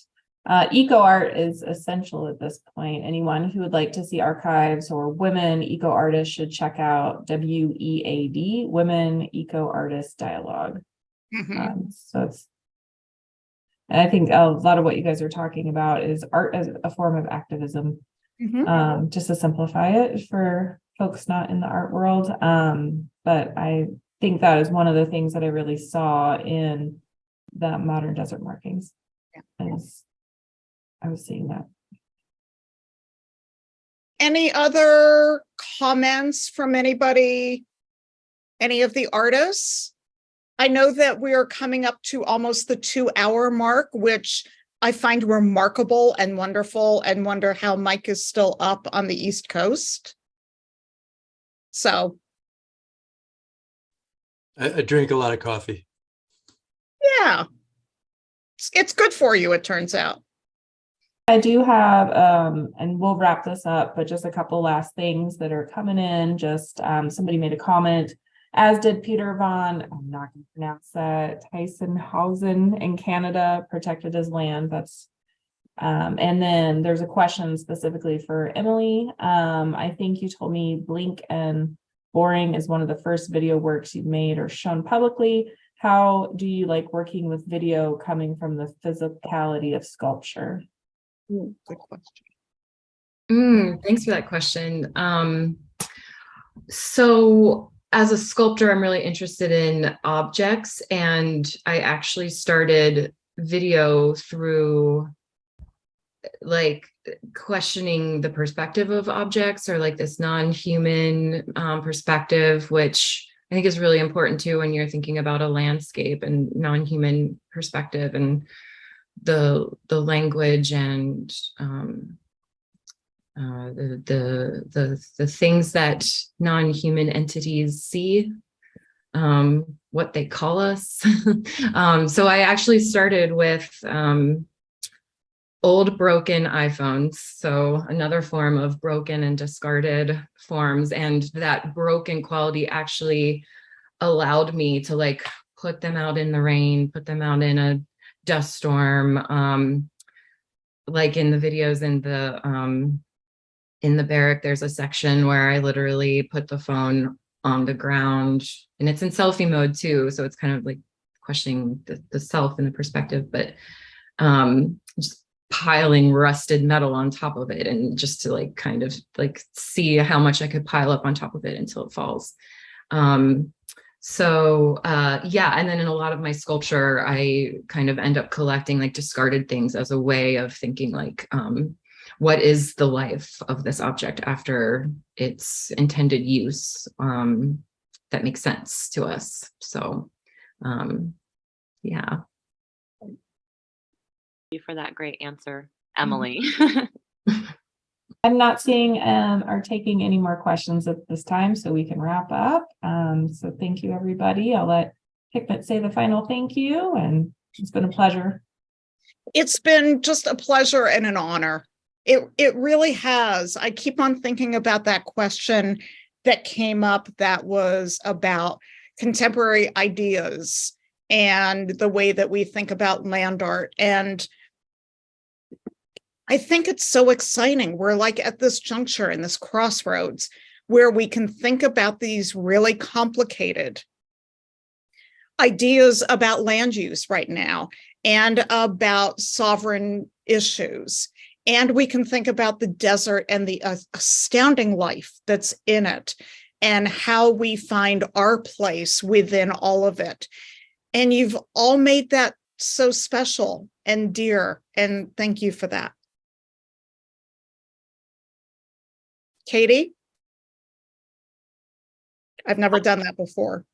eco art is essential at this point. Anyone who would like to see archives or women eco artists should check out WEAD, Women Eco Artist Dialogue. So it's, and I think a lot of what you guys are talking about is art as a form of activism. Just to simplify it for folks not in the art world. But I think that is one of the things that I really saw in the modern desert markings. As I was seeing that. Any other comments from anybody? Any of the artists? I know that we are coming up to almost the 2-hour mark, which I find remarkable and wonderful, and wonder how Mike is still up on the East Coast. So. I drink a lot of coffee. Yeah. It's good for you, it turns out. I do have, and we'll wrap this up, but just a couple last things that are coming in. Just somebody made a comment, as did Peter Von, I'm not going to pronounce that, Tysonhausen in Canada, protected as land. That's, and then there's a question specifically for Emily. I think you told me Blink and Boring is one of the first video works you've made or shown publicly. How do you like working with video coming from the physicality of sculpture? Good question. Thanks for that question. So as a sculptor, I'm really interested in objects, and I actually started video through like questioning the perspective of objects, or like this non-human perspective, which I think is really important too when you're thinking about a landscape and non-human perspective, and the language and the things that non-human entities see, what they call us. So I actually started with old broken iPhones, so another form of broken and discarded forms, and that broken quality actually allowed me to like put them out in the rain, put them out in a dust storm. Like in the videos in the Barrick, there's a section where I literally put the phone on the ground, and it's in selfie mode too, so it's kind of like questioning the self and the perspective, but just piling rusted metal on top of it, and just to like kind of like see how much I could pile up on top of it until it falls. Yeah, and then in a lot of my sculpture, I kind of end up collecting like discarded things as a way of thinking like, what is the life of this object after its intended use, that makes sense to us. So, yeah. You for that great answer, Emily. I'm not seeing or taking any more questions at this time, so we can wrap up. So thank you, everybody. I'll let Hikmet say the final thank you, and it's been a pleasure. It's been just a pleasure and an honor. It really has. I keep on thinking about that question that came up that was about contemporary ideas and the way that we think about land art. And I think it's so exciting. We're like at this juncture in this crossroads where we can think about these really complicated ideas about land use right now and about sovereign issues. And we can think about the desert and the astounding life that's in it and how we find our place within all of it. And you've all made that so special and dear, and thank you for that. Katie? I've never done that before.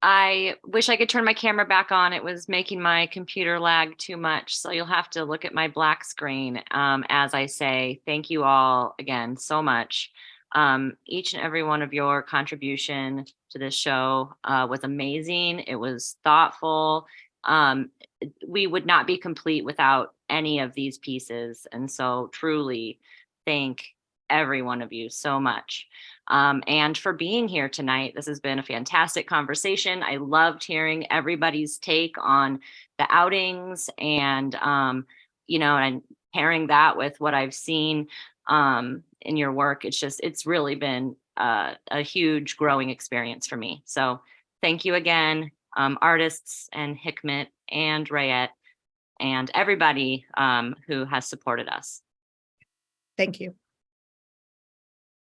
I wish I could turn my camera back on. It was making my computer lag too much. So you'll have to look at my black screen as I say thank you all again so much Each and every one of your contribution to this show was amazing. It was thoughtful. We would not be complete without any of these pieces. And so truly thank every one of you so much. And for being here tonight. This has been a fantastic conversation. I loved hearing everybody's take on the outings and, and pairing that with what I've seen in your work. It's really been a huge growing experience for me. So thank you again, artists and Hikmet and Rayette and everybody who has supported us. Thank you.